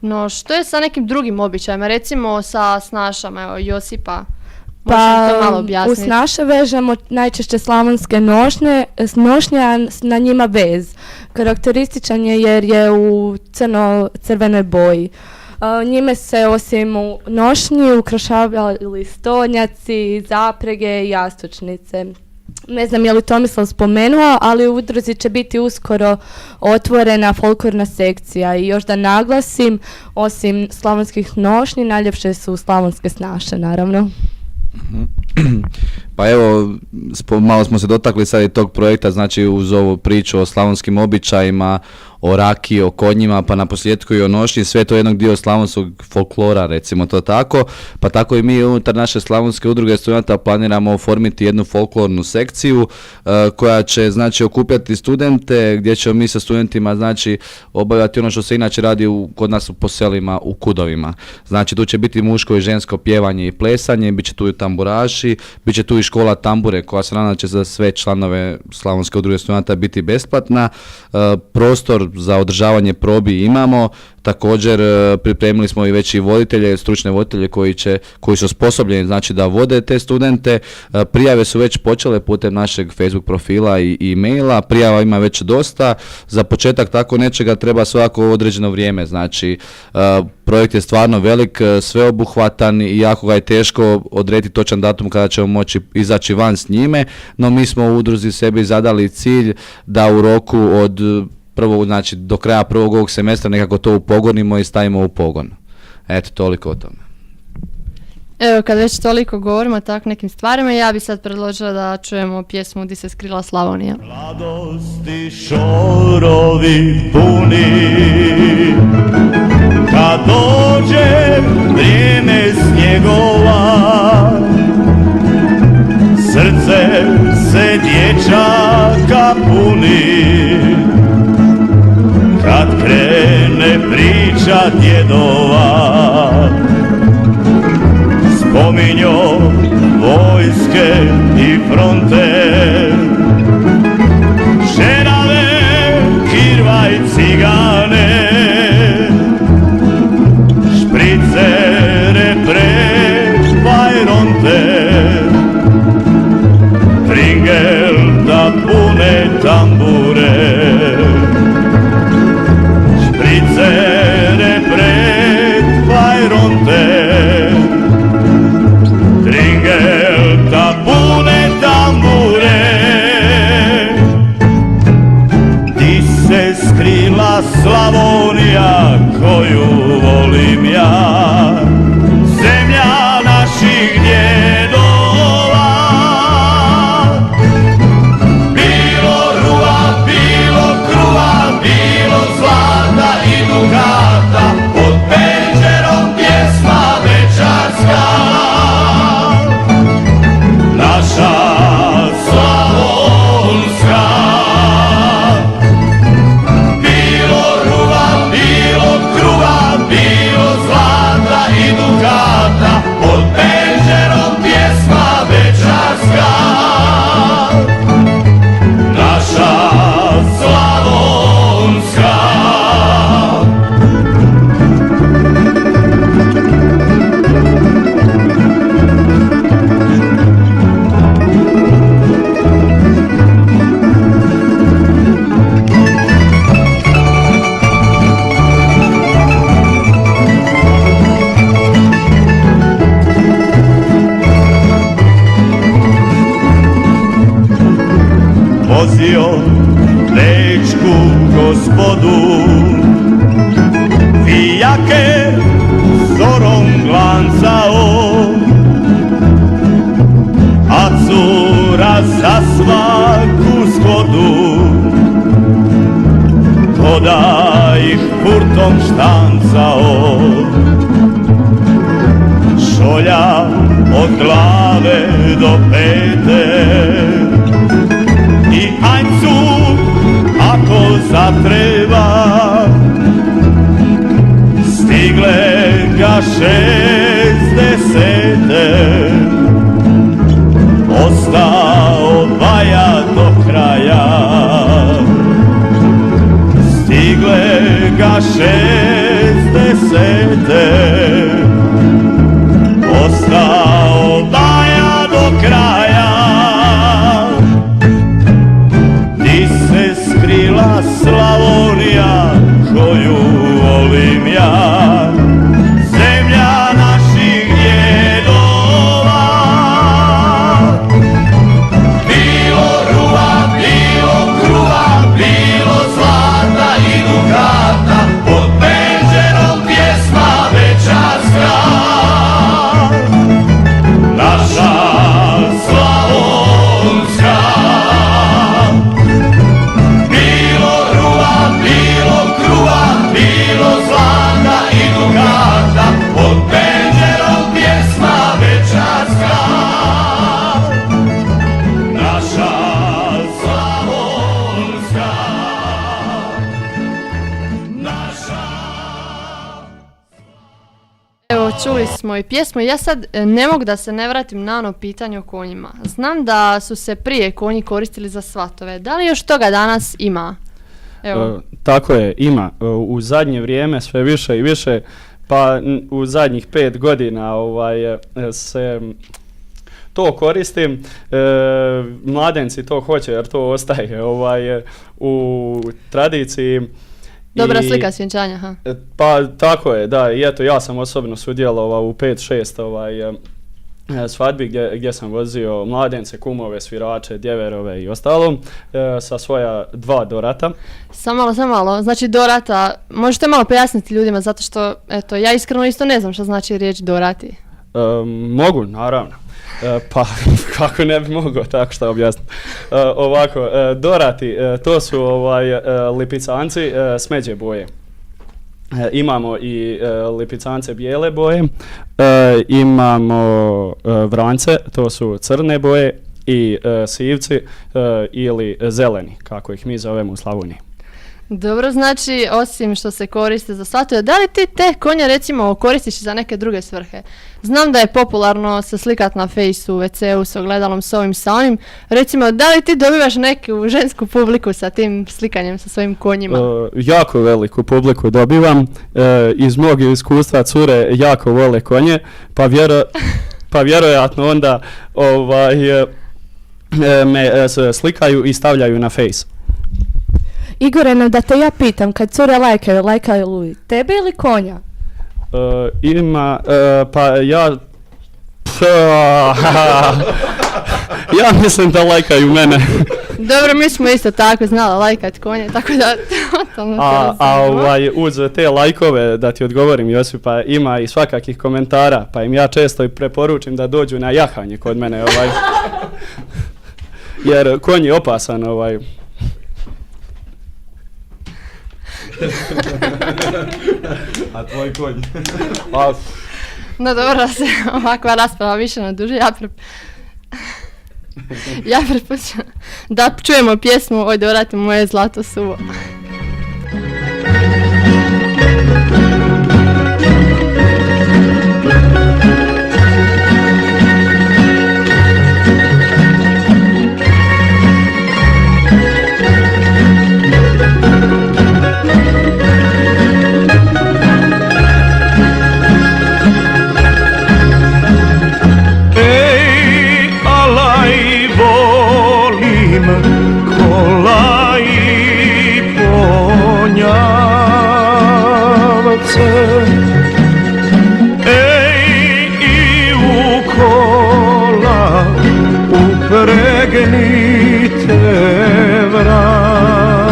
no što je sa nekim drugim običajima, recimo sa snašama, evo Josipa, možete to malo objasniti? U snaše vežemo najčešće slavonske nošnje, a na njima vez. Karakterističan je jer je u crvenoj boji. Njime se osim u nošnji ukrašavali stolnjaci, zaprege i jastučnice. Ne znam je li Tomislav spomenuo, ali u udruzi će biti uskoro otvorena folklorna sekcija i još da naglasim, osim slavonskih nošnji, najljepše su slavonske snaše, naravno. Pa evo, malo smo se dotakli sad i tog projekta, znači uz ovu priču o slavonskim običajima, o rakiji, o konjima, pa naposljetku i o nošnji, sve to jednog dio slavonskog folklora, recimo to tako, pa tako i mi unutar naše slavonske udruge studenata planiramo oformiti jednu folklornu sekciju koja će znači okupljati studente, gdje ćemo mi sa studentima znači obavljati ono što se inače radi kod nas po selima u kudovima. Znači tu će biti muško i žensko pjevanje i plesanje, bit će tu i tamburaši, bit će tu i škola tambure koja se nadam će za sve članove slavonske udruge studenata biti besplatna. Prostor za održavanje probi imamo, također pripremili smo i već i voditelje, stručne voditelje koji su osposobljeni znači da vode te studente. Prijave su već počele putem našeg Facebook profila i e-maila, prijava ima već dosta. Za početak tako nečega treba svako određeno vrijeme, znači projekt je stvarno velik, sveobuhvatan i jako ga je teško odrediti točan datum kada ćemo moći izaći van s njime, no mi smo u udruzi sebi zadali cilj da u roku od znači do kraja prvog ovog semestra nekako to upogonimo i stavimo u pogon. Eto, toliko o tome. Evo, kad već toliko govorimo o tak nekim stvarima, ja bi sad predložila da čujemo pjesmu Di se skrila Slavonija. Mladosti šorovi puni, kad dođe vrijeme snjegova, srce se dječaka puni. Kad krene priča djedova, spominjo vojske i fronte, žerave, kirva i cigane, špricere pred fajronte, tringel da pune tambure, špricere pred fajronte, tringel da pune tambure. Di se skrila Slavonija koju volim ja, zemlja naših djedova. Bilo ruva, bilo kruva, bilo zlata i dugata, pod penđerom pjesma večarska. Naša slavonska. Bilo ruva, bilo kruva, bilo zlata i dugata, pod penđerom pjesma večarska. Naša slavonska. Vozio dečku gospodu, fijake zorom glancao, a cura za svaku zgodu, ko da ih furtom štancao. Šolja od glave do pete, i anjcu ako zatreba, stigle ga 60. Ostao baja do kraja, stigle ga 60. Ostao baja do kraja. Skrila Slavonija koju volim ja, zemlja naših djedova. Bilo ruva, bilo kruva, bilo zlata i dugata, pod penđerom pjesma večarska. Naša slavonska. Bilo zlata i dugata, pod penđerom pjesma večarska. Naša slavonska. Naša. Evo, čuli smo i pjesmu. Ja sad ne mogu da se ne vratim na ono pitanje o konjima. Znam da su se prije konji koristili za svatove. Da li još toga danas ima? Evo. Tako je, ima. U zadnje vrijeme sve više i više, pa u zadnjih 5 godina se to koristim. Mladenci to hoće jer to ostaje u tradiciji. Dobra slika svjenčanja, ha? Pa tako je, da. I eto, ja sam osobno sudjelovao u 5-6 svadbi gdje sam vozio mladence, kumove, svirače, djeverove i ostalo sa svoja 2 dorata. Samo malo, znači dorata, možete malo pojasniti ljudima zato što, eto, ja iskreno isto ne znam što znači riječ dorati. Mogu, naravno. Pa kako ne bi mogao tako što objasniti. Ovako, dorati, to su lipicanci smeđe boje. Imamo i lipicance bijele boje, imamo vrance, to su crne boje, i sivci ili zeleni, kako ih mi zovemo u Slavoniji. Dobro, znači, osim što se koriste za svatove, da li ti te konje recimo koristiš i za neke druge svrhe? Znam da je popularno se slikat na fejsu, WC-u, s ogledalom, s ovim, sa onim. Recimo, da li ti dobivaš neku žensku publiku sa tim slikanjem sa svojim konjima? Jako veliku publiku dobivam. Iz mog iskustva cure jako vole konje, pa vjerojatno onda me slikaju i stavljaju na face. Igorene, da te ja pitam, kad cure lajkaju tebe ili konja? Pa ja... Ja mislim da lajkaju mene. Dobro, mi smo isto tako znali lajkat konje, tako da totalno te razumijemo. Uz te lajkove, da ti odgovorim Josipa, ima i svakakih komentara, pa im ja često i preporučim da dođu na jahanje kod mene, jer konj je opasan, A tvoj konj? No dobro, da se ovakva rasprava više naduži, ja prepušćam da čujemo pjesmu Oj da vratim moje zlato suvo. Pregnite vrance,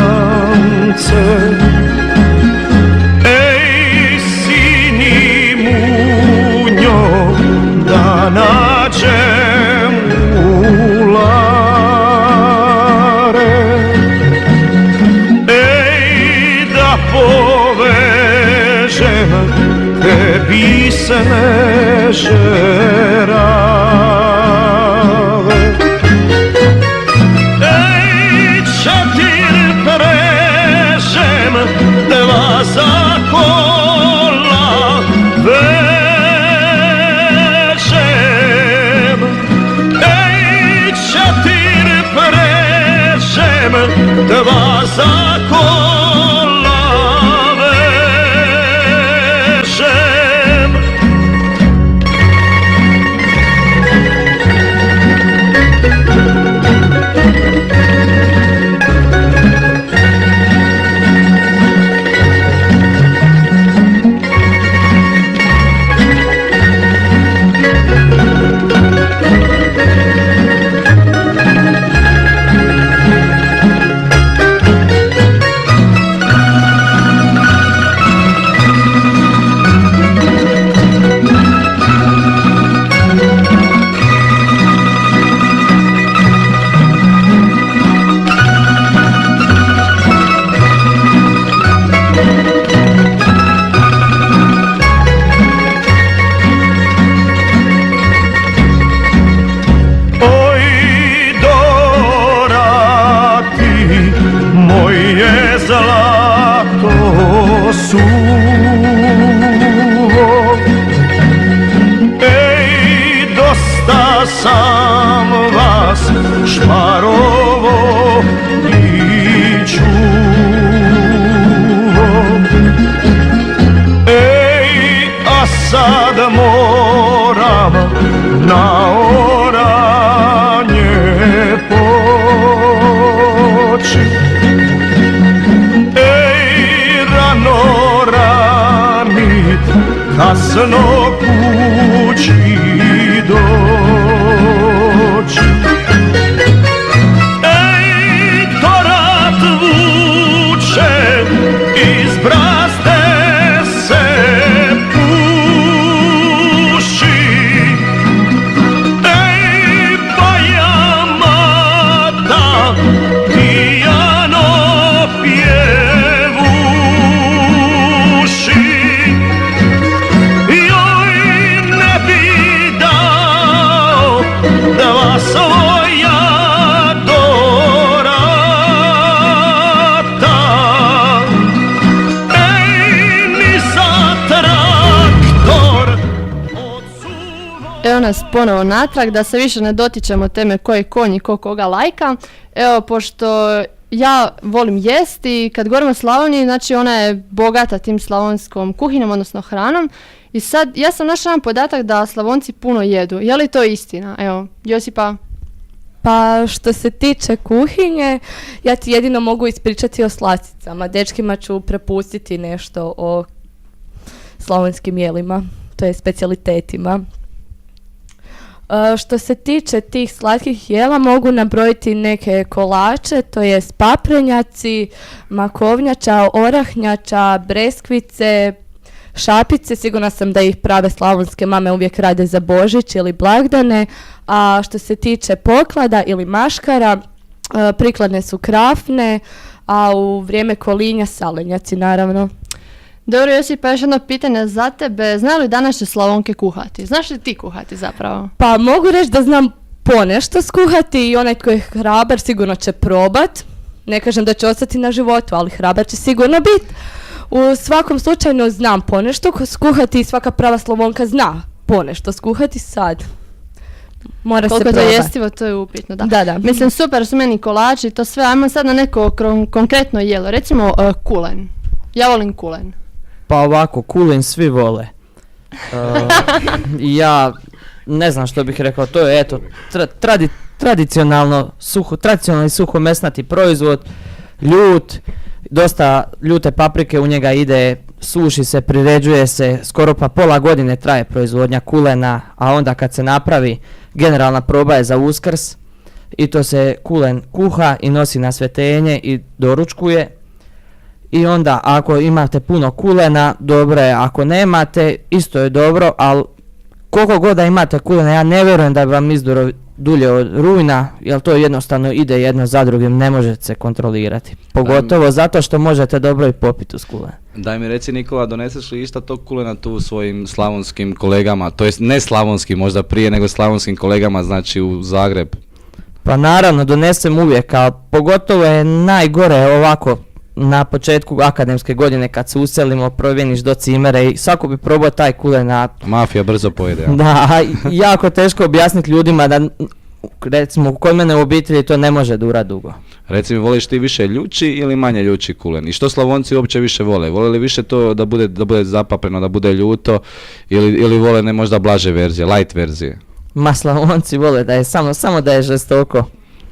ej sini munjo, da nađem ulare, ej da povežem te bisne žerave. Dva zakola vežem. Sam vas šparovo i čuvo. Ej, a sad moram na oranje poći. Ej, rano ranit, kasno kući doći. Ej, torat vuče, iz brazde se puši. Ej, baja mata, pijano pjevuši. Joj, ne bi danas ponovo natrag, da se više ne dotičemo teme ko je konj i ko koga lajka. Evo, pošto ja volim jesti i kad govorimo o Slavoniji, znači ona je bogata tim slavonskom kuhinjom, odnosno hranom. I sad, ja sam našla jedan podatak da Slavonci puno jedu. Je li to istina? Evo, Josipa? Pa što se tiče kuhinje, ja ti jedino mogu ispričati o slasticama. Dečkima ću prepustiti nešto o slavonskim jelima, to je specijalitetima. Što se tiče tih slatkih jela, mogu nabrojiti neke kolače, to je paprenjaci, makovnjača, orahnjača, breskvice, šapice. Sigurna sam da ih prave slavonske mame uvijek rade za Božić ili blagdane. A što se tiče poklada ili maškara, prikladne su krafne, a u vrijeme kolinja salenjaci naravno. Dobro, Josipa, još jedno pitanje za tebe. Znaju li današnje Slavonke kuhati? Znaš li ti kuhati zapravo? Pa mogu reći da znam ponešto skuhati i onaj tko je hrabar sigurno će probat. Ne kažem da će ostati na životu, ali hrabar će sigurno biti. U svakom slučaju znam ponešto skuhati i svaka prava Slavonka zna ponešto skuhati sad. Mora Koliko se to je probati. jestivo, to je upitno, da. Da. Mislim, super su meni kolači, to sve. Ajmo sad na neko konkretno jelo. Recimo kulen. Ja volim kulen. Pa ovako, kulen svi vole. Ja ne znam što bih rekao, to je eto tradicionalni suhomesnati proizvod, ljut, dosta ljute paprike u njega ide, suši se, priređuje se, skoro pa pola godine traje proizvodnja kulena, a onda kad se napravi, generalna proba je za Uskrs i to se kulen kuha i nosi na svetenje i doručkuje. I onda ako imate puno kulena, dobro je, ako nemate, isto je dobro, ali koliko god da imate kulena, ja ne vjerujem da bi vam izduro dulje od rujna, jer to jednostavno ide jedno za drugim, ne možete se kontrolirati. Pogotovo zato što možete dobro i popiti uz kulen. Daj mi reci, Nikola, doneseš li išta tog kulena tu svojim slavonskim kolegama, to jest ne slavonskim, možda prije nego slavonskim kolegama, znači u Zagreb? Pa naravno, donesem uvijek, a pogotovo je najgore ovako na početku akademske godine kad se uselimo, provjeniš do cimere i svako bi probao taj kulen, a Mafija brzo pojede. Ja. da, a jako teško objasniti ljudima da recimo kod mene u obitelji to ne može durat dugo. Reci mi, voliš ti više ljuči ili manje ljuči kulen? I što Slavonci uopće više vole? Vole li više to da bude zapapeno, da bude ljuto ili vole ne možda blaže verzije, light verzije? Ma Slavonci vole da je samo da je žestoko.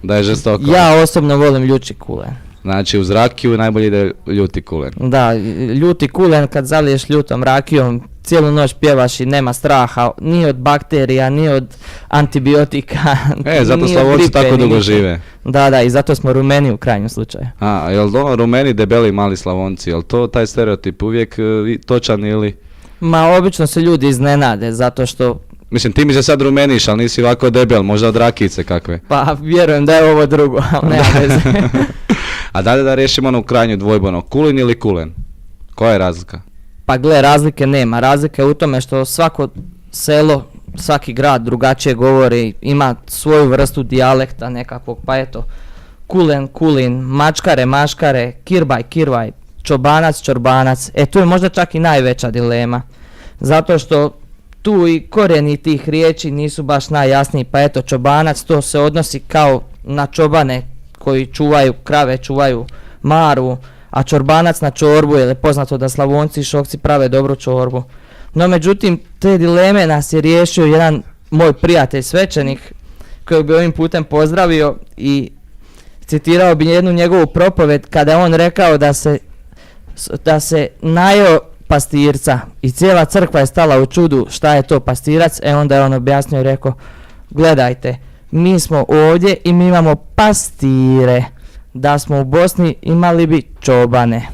Da je žestoko. Ja osobno volim ljuči kulen. Znači uz rakiju najbolje ide ljuti kulen. Da, ljuti kulen kad zaliješ ljutom rakijom, cijelu noć pjevaš i nema straha, ni od bakterija, ni od antibiotika. Zato ni od Slavonci gripe, tako ni dugo ničeg. žive. Da, i zato smo rumeni u krajnjem slučaju. A jel to rumeni, debeli, mali Slavonci, jel to taj stereotip uvijek točan ili? Ma obično se ljudi iznenade zato što, Mislim, ti mi se sad rumeniš, ali nisi ovako debel, možda od rakijice kakve. pa vjerujem da je ovo drugo, ali nema veze. A dalje da riješimo onu krajnju dvojbeno, kulin ili kulen? Koja je razlika? Pa gle, razlike nema. Razlika je u tome što svako selo, svaki grad drugačije govori, ima svoju vrstu dijalekta nekakvog, pa eto, kulen, kulin, mačkare, maškare, kirbaj, kirvaj, čobanac, čorbanac. Tu je možda čak i najveća dilema. Zato što tu i korijeni tih riječi nisu baš najjasniji, pa eto, čobanac to se odnosi kao na čobane koji čuvaju krave, čuvaju maru, a čorbanac na čorbu, jer je poznato da Slavonci i Šokci prave dobru čorbu. No međutim, te dileme nas je riješio jedan moj prijatelj svećenik, kojeg bi ovim putem pozdravio i citirao bi jednu njegovu propoved kada je on rekao da se najeo pastirca i cijela crkva je stala u čudu šta je to pastirac, onda je on objasnio i rekao, gledajte, mi smo ovdje i mi imamo pastire, da smo u Bosni imali bi čobane.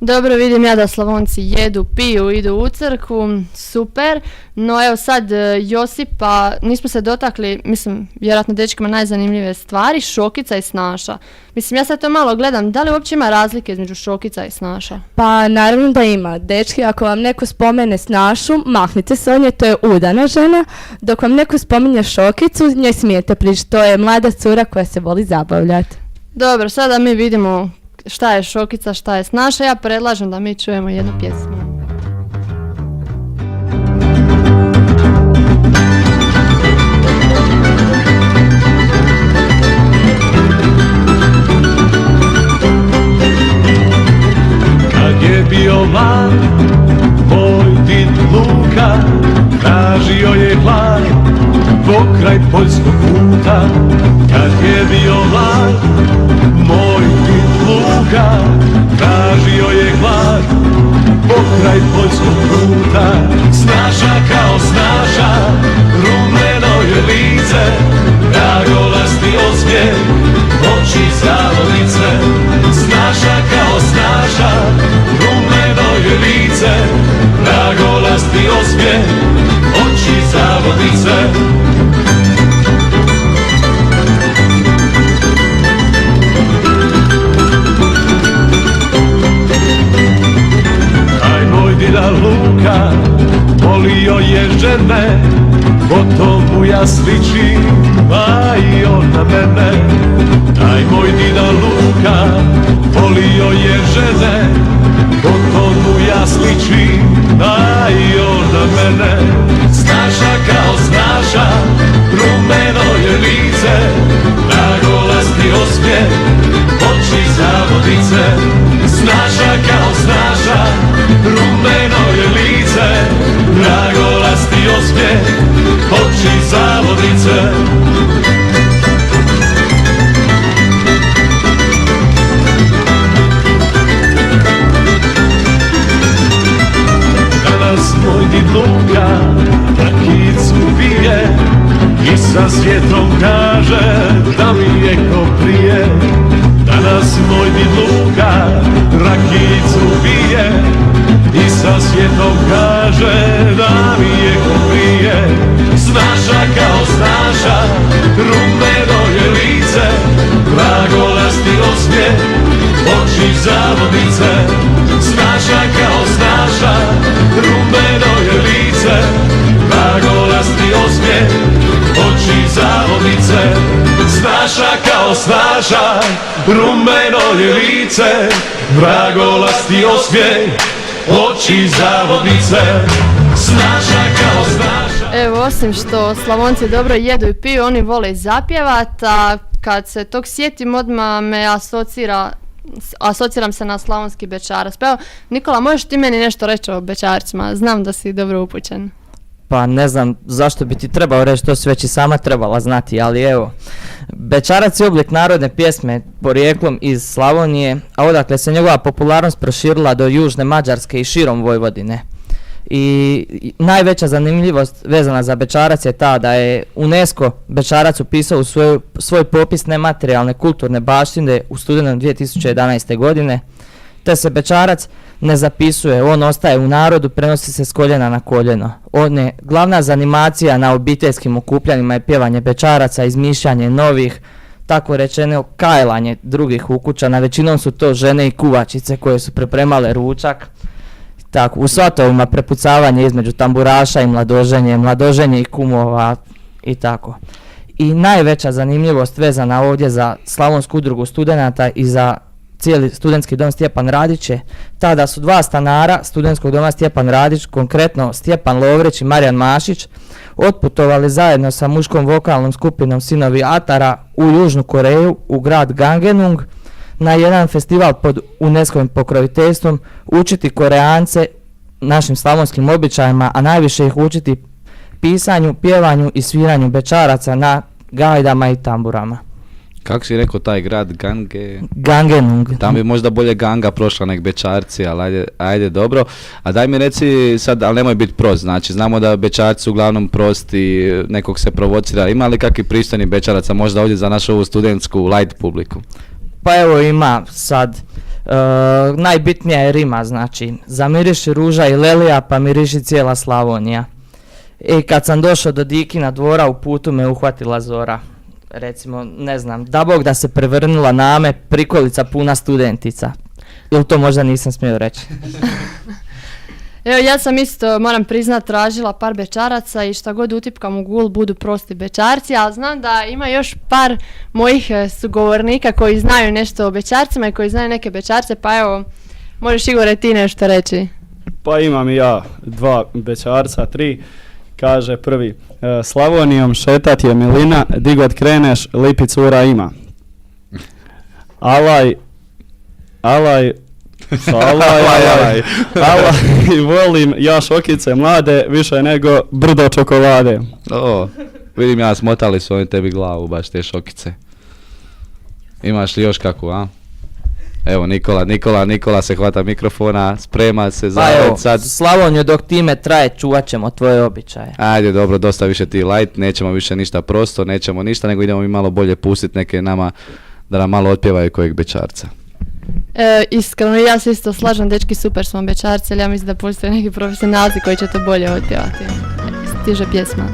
Dobro, vidim ja da Slavonci jedu, piju, idu u crkvu, super. No evo sad Josipa, nismo se dotakli, mislim, vjerojatno dečkima najzanimljivije stvari, šokica i snaša. Mislim, ja sad to malo gledam, da li uopće ima razlike između šokica i snaša? Pa naravno da ima. Dečki, ako vam neko spomene snašu, mahnite se od nje, to je udana žena. Dok vam neko spominje šokicu, njoj smijete pričati, to je mlada cura koja se voli zabavljati. Dobro, sada mi vidimo šta je šokica, šta je snaša. Ja predlažem da mi čujemo jednu pjesmu. bio mlad, moj did Luka tražio je hlad pokraj poljskog puta. Kad je bio mlad, moj did Luka tražio je hlad pokraj poljskog puta. Snaža kao snaža, rumeno je lice, dragolasti osmijeh, oči zavodnice. Snaža kao snaža, rumeno je lice, dragolasti osmijeh, oči zavodnice. Aj moj dida Luka volio je žene, potom mu ja sličim, a i on na mene. Aj moj dida Luka volio je žene, potom mu ja sličim, a i on na mene. Snaža kao snaža, rumeno je lice, dragolasti osmijeh, oči zavodnice. Snaža kao snaža, rumeno je lice, dragolasti osmijeh, oči zavodnice. Danas moj did Luka rakicu pije i sa svijetom kaže da mi je ko prije. Danas moj did Luka rakicu pije i sa svijetom kaže da mi je ko prije. Snaža kao snaža, rumeno je lice, dragolasti osmijeh, oči zavodnice. Snaža kao snaža, rumeno je lice, dragolasti osmijeh, oči zavodnice. Snaža kao snaža, rumeno je lice, vragolasti osmijeh, oči zavodnice. Snaža kao snaža. Evo, osim što Slavonci dobro jedu i piju, oni vole i zapjevat, a kad se tog sjetim odmah me asociram se na slavonski bećarac. Pa evo, Nikola, možeš ti meni nešto reći o bećarcima? Znam da si dobro upućen. Pa ne znam zašto bi ti trebao reći, to si već i sama trebala znati, ali evo. Bećarac je oblik narodne pjesme porijeklom iz Slavonije, a odakle se njegova popularnost proširila do južne Mađarske i širom Vojvodine. I najveća zanimljivost vezana za bećarac je ta da je UNESCO bećarac upisao u svoj popis nematerijalne kulturne baštine u studenom 2011. godine, te se bećarac ne zapisuje, on ostaje u narodu, prenosi se s koljena na koljeno. On je glavna zanimacija na obiteljskim okupljanjima je pjevanje bećaraca, izmišljanje novih, tako rečeno kajlanje drugih ukućana, većinom su to žene i kuvačice koje su pripremale ručak. Tako, u svatovima prepucavanje između tamburaša i mladoženje i kumova i tako. I najveća zanimljivost vezana ovdje za Slavonsku udrugu studenata i za cijeli studentski dom Stjepan Radić je ta da su dva stanara studentskog doma Stjepan Radić, konkretno Stjepan Lovrić i Marijan Mašić, otputovali zajedno sa muškom vokalnom skupinom Sinovi Atara u Južnu Koreju, u grad Gangenung, na jedan festival pod UNESCO-vim pokroviteljstvom, učiti Koreance našim slavonskim običajima, a najviše ih učiti pisanju, pjevanju i sviranju bećaraca na gajdama i tamburama. Kako si rekao taj grad Gangenung. Tam bi možda bolje ganga prošla nek bećarci, ali ajde dobro. A daj mi reci sad, ali nemoj biti prost, znači znamo da bećarci su uglavnom prosti, nekog se provocira. Ima li kakvi pristojni bećaraca možda ovdje za našu ovu studentsku light publiku? Pa evo ima sad, najbitnija je rima, znači zamiriši ruža i lelija pa miriši cijela Slavonija. I kad sam došao do Dikina dvora u putu me uhvatila zora. Recimo, ne znam, da Bog da se prevrnula name prikolica puna studentica. Ili to možda nisam smio reći. Evo, ja sam isto, moram priznat, tražila par bećaraca i šta god utipkam u Google budu prosti bećarci, ali znam da ima još par mojih sugovornika koji znaju nešto o bećarcima i koji znaju neke bećarce, pa evo, možeš Igore ti nešto reći. Pa imam i ja 2 bećarca, 3. Kaže prvi, Slavonijom šetat je milina, di god kreneš, lipi cura ima. Alaj, I volim ja šokice mlade više nego brdo čokolade. O, vidim ja, smotali su oni tebi glavu, baš te šokice. Imaš li još kakvu, a? Evo, Nikola se hvata mikrofona, sprema se za sad. Slavoniju, dok time traje, čuvat ćemo tvoje običaje. Ajde, dobro, dosta više ti light, nećemo više ništa prosto, nećemo ništa, nego idemo mi malo bolje pustiti neke nama, da nam malo otpjevaju kojeg bečarca. Iskreno, ja se isto slažem, dečki, super smo bečarci, ali ja mislim da postoje neki profesionalci koji će to bolje otpjevati. Stiže pjesma.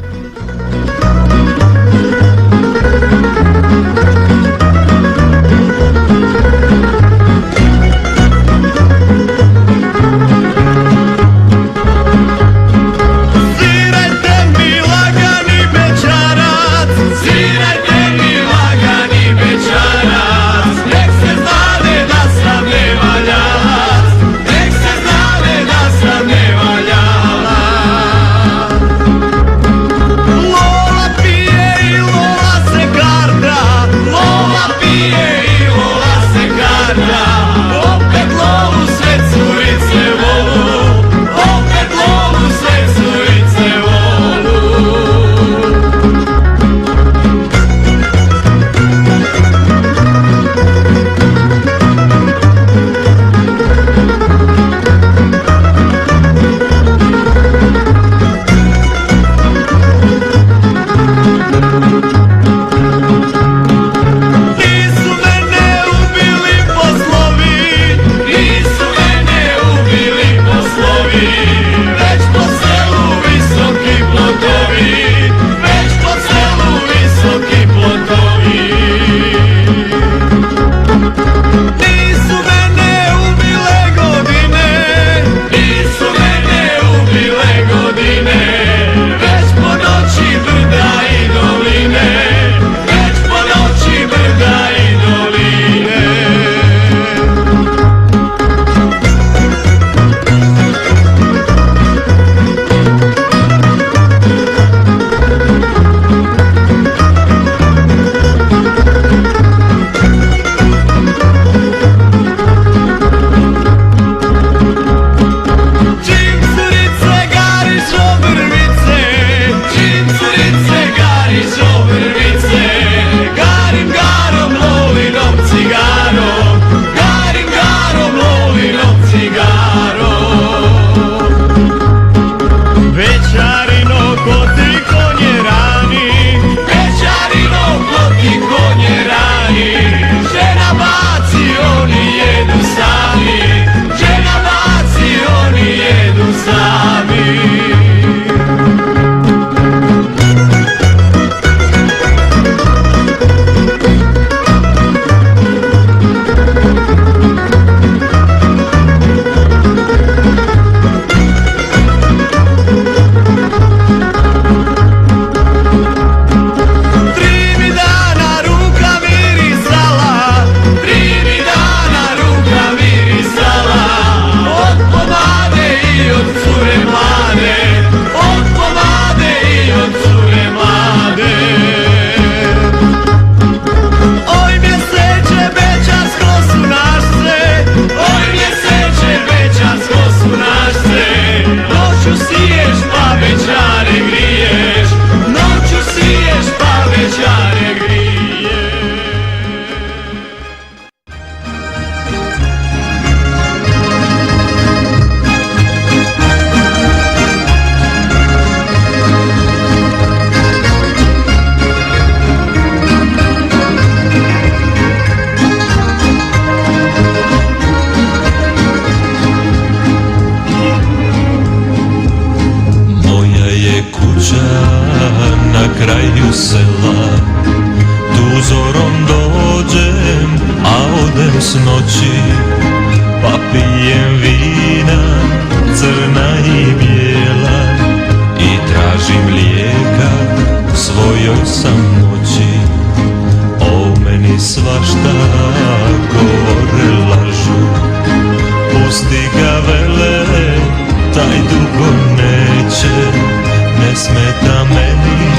kraju sela. Tu zorom dođem, a odem s noći, pa pijem vina, crna i bijela, i tražim lijeka svojoj samoći. O meni svašta govore, lažu, pusti ga vele, taj dugo neće. Ne smeta meni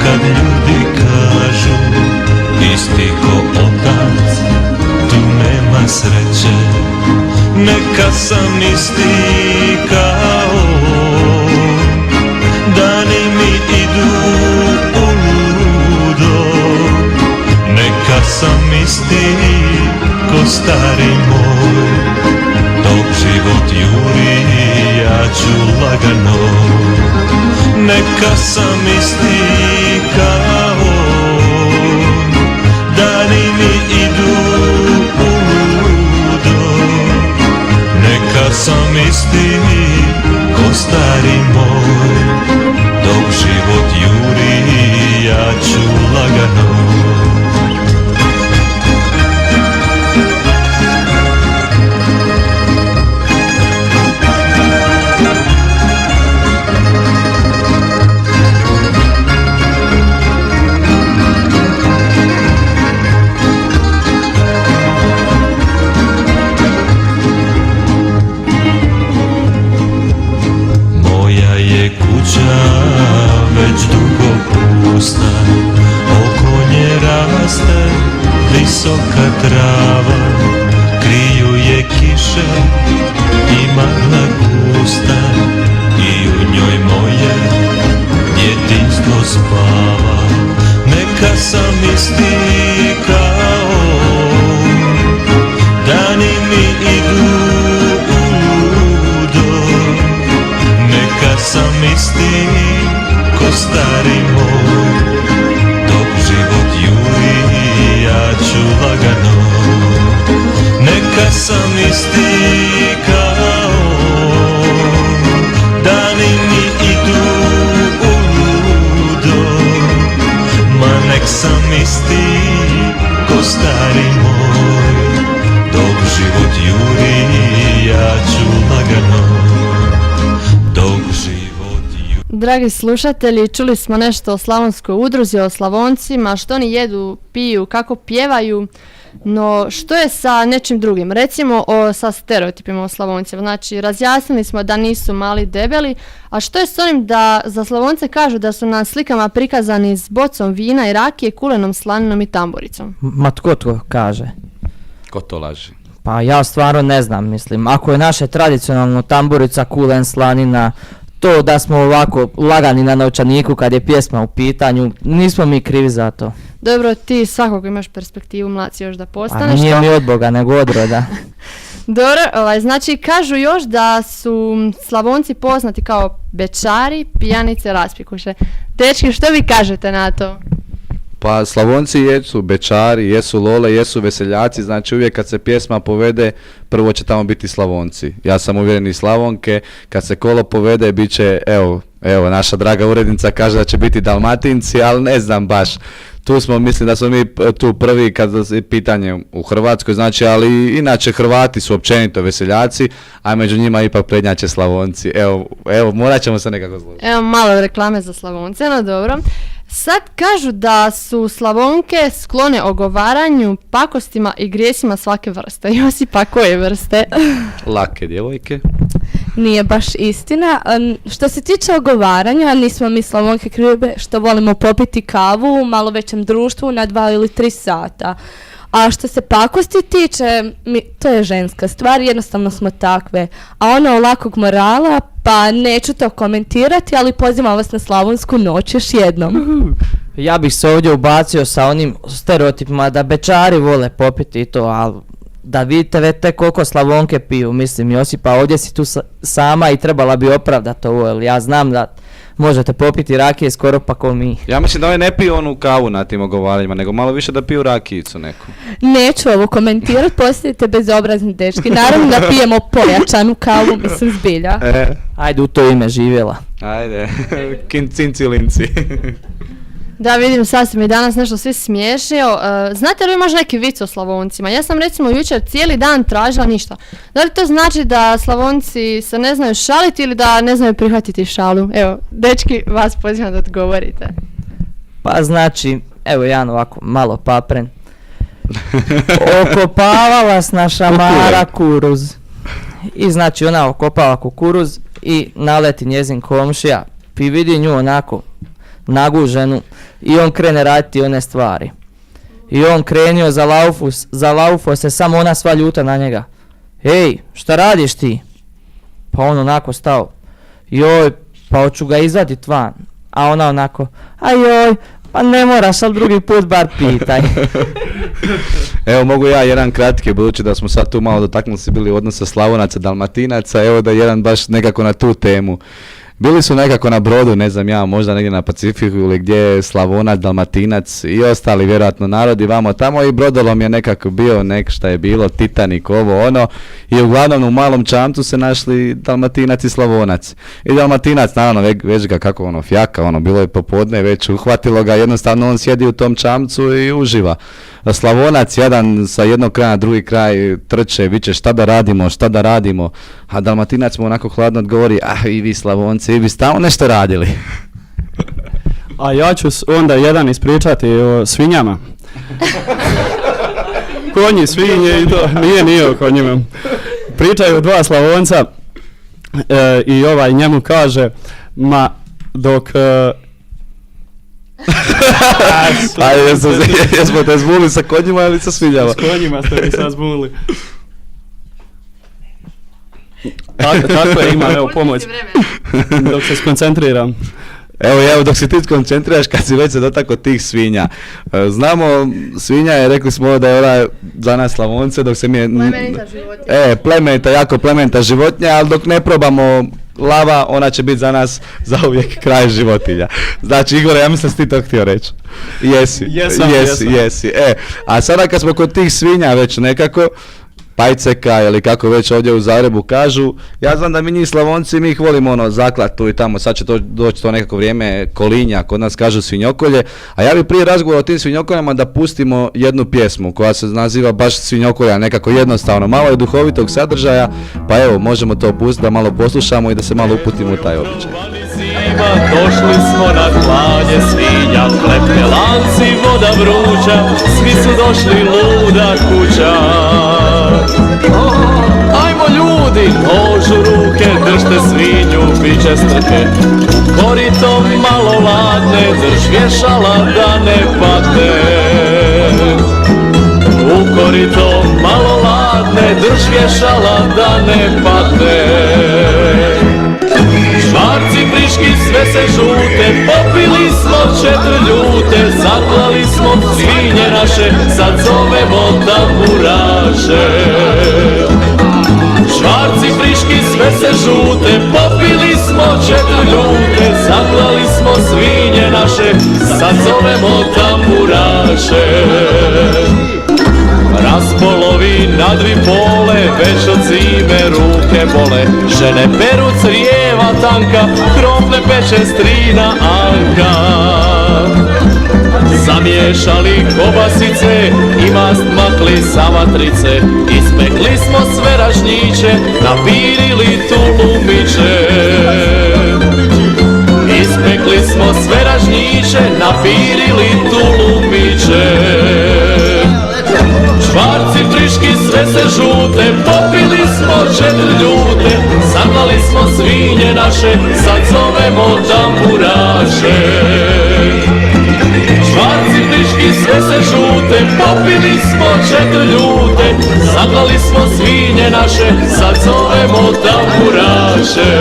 kad ljudi kažu, isti ko otac, tu nema sreće. neka sam isti kao dani mi idu uludo, neka sam isti ko stari moj, dok život juri ja ću lagano, neka sam isti kao dani mi idu uludo, neka sam isti ko stari moj, dok život juri ja ću lagano. Već dugo pusta, oko nje raste visoka trava, kriju je kiše i magla gusta, i u njoj moje djetinjstvo spava. Neka sam isti kao dani mi idu uludo, neka sam isti ko stari moj, dok život juri ja ću lagano, neka sam isti kao dani mi idu uludo, ma nek sam isti ko stari moj, dok život juri ja ću lagano, dok život. Dragi slušatelji, čuli smo nešto o slavonskoj udruzi, o Slavoncima, što oni jedu, piju, kako pjevaju, no što je sa nečim drugim? Recimo sa stereotipima o Slavoncima, znači razjasnili smo da nisu mali debeli, a što je s onim da za Slavonce kažu da su na slikama prikazani s bocom vina i rakije, kulenom slaninom i tamburicom? Ma tko to kaže? Ko to laži? Pa ja stvarno ne znam, mislim, ako je naše tradicionalno tamburica, kulen, slanina, to da smo ovako lagani na novčaniku kad je pjesma u pitanju, nismo mi krivi za to. Dobro, ti svakako imaš perspektivu, mlaci, još da postaneš. A nije mi od Boga, nego od roda. Dobro, znači kažu još da su Slavonci poznati kao bečari, pijanice, raspikuše. Dečki, što vi kažete na to? Pa Slavonci jesu bečari, jesu lole, jesu veseljaci, znači uvijek kad se pjesma povede, prvo će tamo biti Slavonci. Ja sam uvjeren i Slavonke, kad se kolo povede, bit će, evo, naša draga urednica kaže da će biti Dalmatinci, ali ne znam baš. Tu smo, mislim da smo mi tu prvi kad je pitanje u Hrvatskoj, znači, ali inače Hrvati su općenito veseljaci, a među njima ipak prednjače Slavonci. Evo, morat ćemo se nekako zložiti. Evo malo reklame za Slavonce, no dobro. Sad kažu da su Slavonke sklone ogovaranju, pakostima i grijesima svake vrste. Josipa, koje vrste? Lake djevojke. Nije baš istina. Što se tiče ogovaranja, nismo mi Slavonke krive što volimo popiti kavu u malo većem društvu na 2 ili 3 sata. A što se pakosti tiče, to je ženska stvar, jednostavno smo takve. A ono lakog morala, pa neću to komentirati, ali pozivam vas na Slavonsku noć još jednom. Ja bih se ovdje ubacio sa onim stereotipima da bečari vole popiti i to, ali da vidite već te koliko Slavonke piju, mislim Josipa, ovdje si tu sama i trebala bi opravdati ovo, jer ja znam da možete popiti rakije skoro pa ko mi. Ja mislim da oni ne piju onu kavu na tim ogovaranjima, nego malo više da piju rakijicu neku. Neću ovo komentirati, postojite bezobrazni dečki. Naravno da pijemo pojačanu kavu, mislim zbilja. Ajde u to ime, živjela. Ajde, cinci linci. Da, vidim, sad si mi danas nešto svi smiješio. Znate li imaš neki vic o Slavoncima? Ja sam recimo jučer cijeli dan tražila ništa. Da li to znači da Slavonci se ne znaju šaliti ili da ne znaju prihvatiti šalu? Evo, dečki, vas pozivam da odgovorite. Pa znači, evo jedan ovako malo papren. Okopavala s naša Mara kuruz. I znači ona okopava kukuruz i naleti njezin komšija. I vidi nju onako naguženu i on krene raditi one stvari. I on krenio za laufo se, samo ona sva ljuta na njega. Ej, šta radiš ti? Pa on onako stao, joj, pa hoću ga izvadit van. A ona onako, a joj, pa ne moraš, ali drugi put bar pitaj. Evo mogu ja jedan kratki, budući da smo sad tu malo dotaknuli se bili odnosa Slavonaca, Dalmatinaca, evo da jedan baš nekako na tu temu. Bili su nekako na brodu, ne znam ja, možda negdje na Pacifiku ili gdje je Slavonac, Dalmatinac i ostali vjerojatno narodi vamo tamo i brodolom je nekako bio šta je bilo, Titanik, ovo ono i uglavnom u malom čamcu se našli Dalmatinac i Slavonac. I Dalmatinac naravno već ga kako ono fjaka, ono bilo je popodne, već uhvatilo ga, jednostavno on sjedi u tom čamcu i uživa. A Slavonac jedan sa jednog kraja na drugi kraj trče, viče šta da radimo, a Dalmatinac mu onako hladno odgovori, i vi Slavonci, i vi stalno nešto radili. A ja ću onda jedan ispričati o svinjama. Konji, svinje i to, nije o konjima. Pričaju dva Slavonca i ovaj njemu kaže, ma dok... Jesmo te zbunili sa konjima ili sa svinjama? S konjima ste mi sad zbunili. Tako je, imam, evo pomoć. Dok se skoncentriram. Evo, dok se ti koncentriraš kad si već se dotakao tih svinja. Znamo, svinja je, rekli smo da je ona za nas Slavonce, dok se mi je... Plemenita životinja. Jako plemenita životinja, ali dok ne probamo lava, ona će biti za nas zauvijek kraj životinja. Znači, Igore, ja mislim da si ti to htio reći. Jesi. A sada kad smo kod tih svinja već nekako, pajceka ili kako već ovdje u Zagrebu kažu, ja znam da mi njih Slavonci, mi ih volimo zaklat tu i tamo, sad će doći to nekako vrijeme kolinja, kod nas kažu svinjokolje, a ja bi prije razgovora o tim svinjokoljama da pustimo jednu pjesmu koja se naziva baš Svinjokolja, nekako jednostavno, malo je duhovitog sadržaja, pa evo, možemo to pustiti da malo poslušamo i da se malo uputimo u taj običaj. Došli smo na klanje svinja, klepne lanci, voda vruća, svi su došli luda kuća. Ajmo ljudi, nož u ruke, držte svinju, bit će strke. Korito malo ladne, drž vješala da ne padne. U korito malo ladne, drž vješala da ne padne. Švarci friški sve se žute, popili smo 4 ljute, zaklali smo svinje naše, sad zovemo tamburaše. Švarci friški sve se žute, popili smo 4 ljute, zaklali smo svinje naše, sad zovemo tamburaše. Raspolovi na 2 pole, već od zime ruke bole. Žene peru crijeva tanka, krofne peče strina Anka. Zamiješali kobasice i mast makli sa vatrice. Ispekli smo sve ražnjiće, napirili tulumiće. Ispekli smo sve ražnjiće, napirili tulumiće. Švarci friški sve se žute, popili smo 4 ljute, zaklali smo svinje naše, sad zovemo tamburaše. Švarci friški sve se žute, popili smo 4 ljute, zaklali smo svinje naše, sad zovemo tamburaše.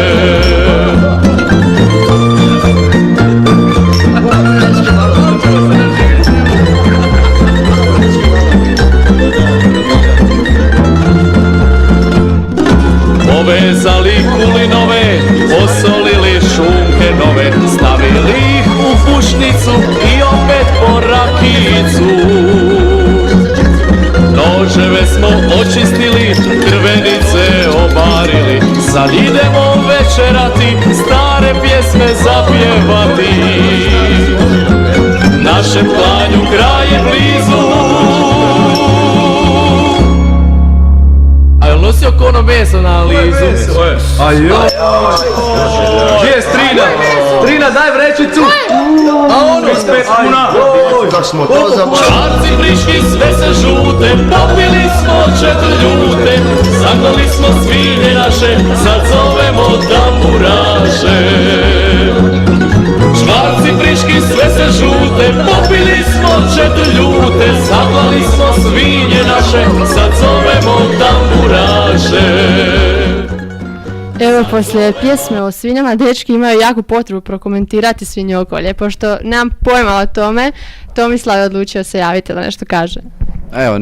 Povezali kulinove, posolili šunke nove, stavili ih u fušnicu i opet po rakijicu. Noževe smo očistili, krvenice obarili, sad idemo večerati, stare pjesme zapjevati. Našem klanju kraj je blizu. Nosio kono meso na lizu. Gdje je Strina? Strina, daj vrećicu. A ono spet puna. Švarci friški sve se žute, popili smo 4 ljute, zaklali smo svinje naše, sad zovemo tamburaše. Švarci friški sve se žute, popili smo 4 ljute, zaklali smo svinje naše, sad zovemo tamburaše. kaže. Evo, poslije pjesme o svinjama, dečki imaju jaku potrebu prokomentirati svinjokolje. Pošto nemam pojma o tome, Tomislav je odlučio se javiti da nešto kaže. Evo,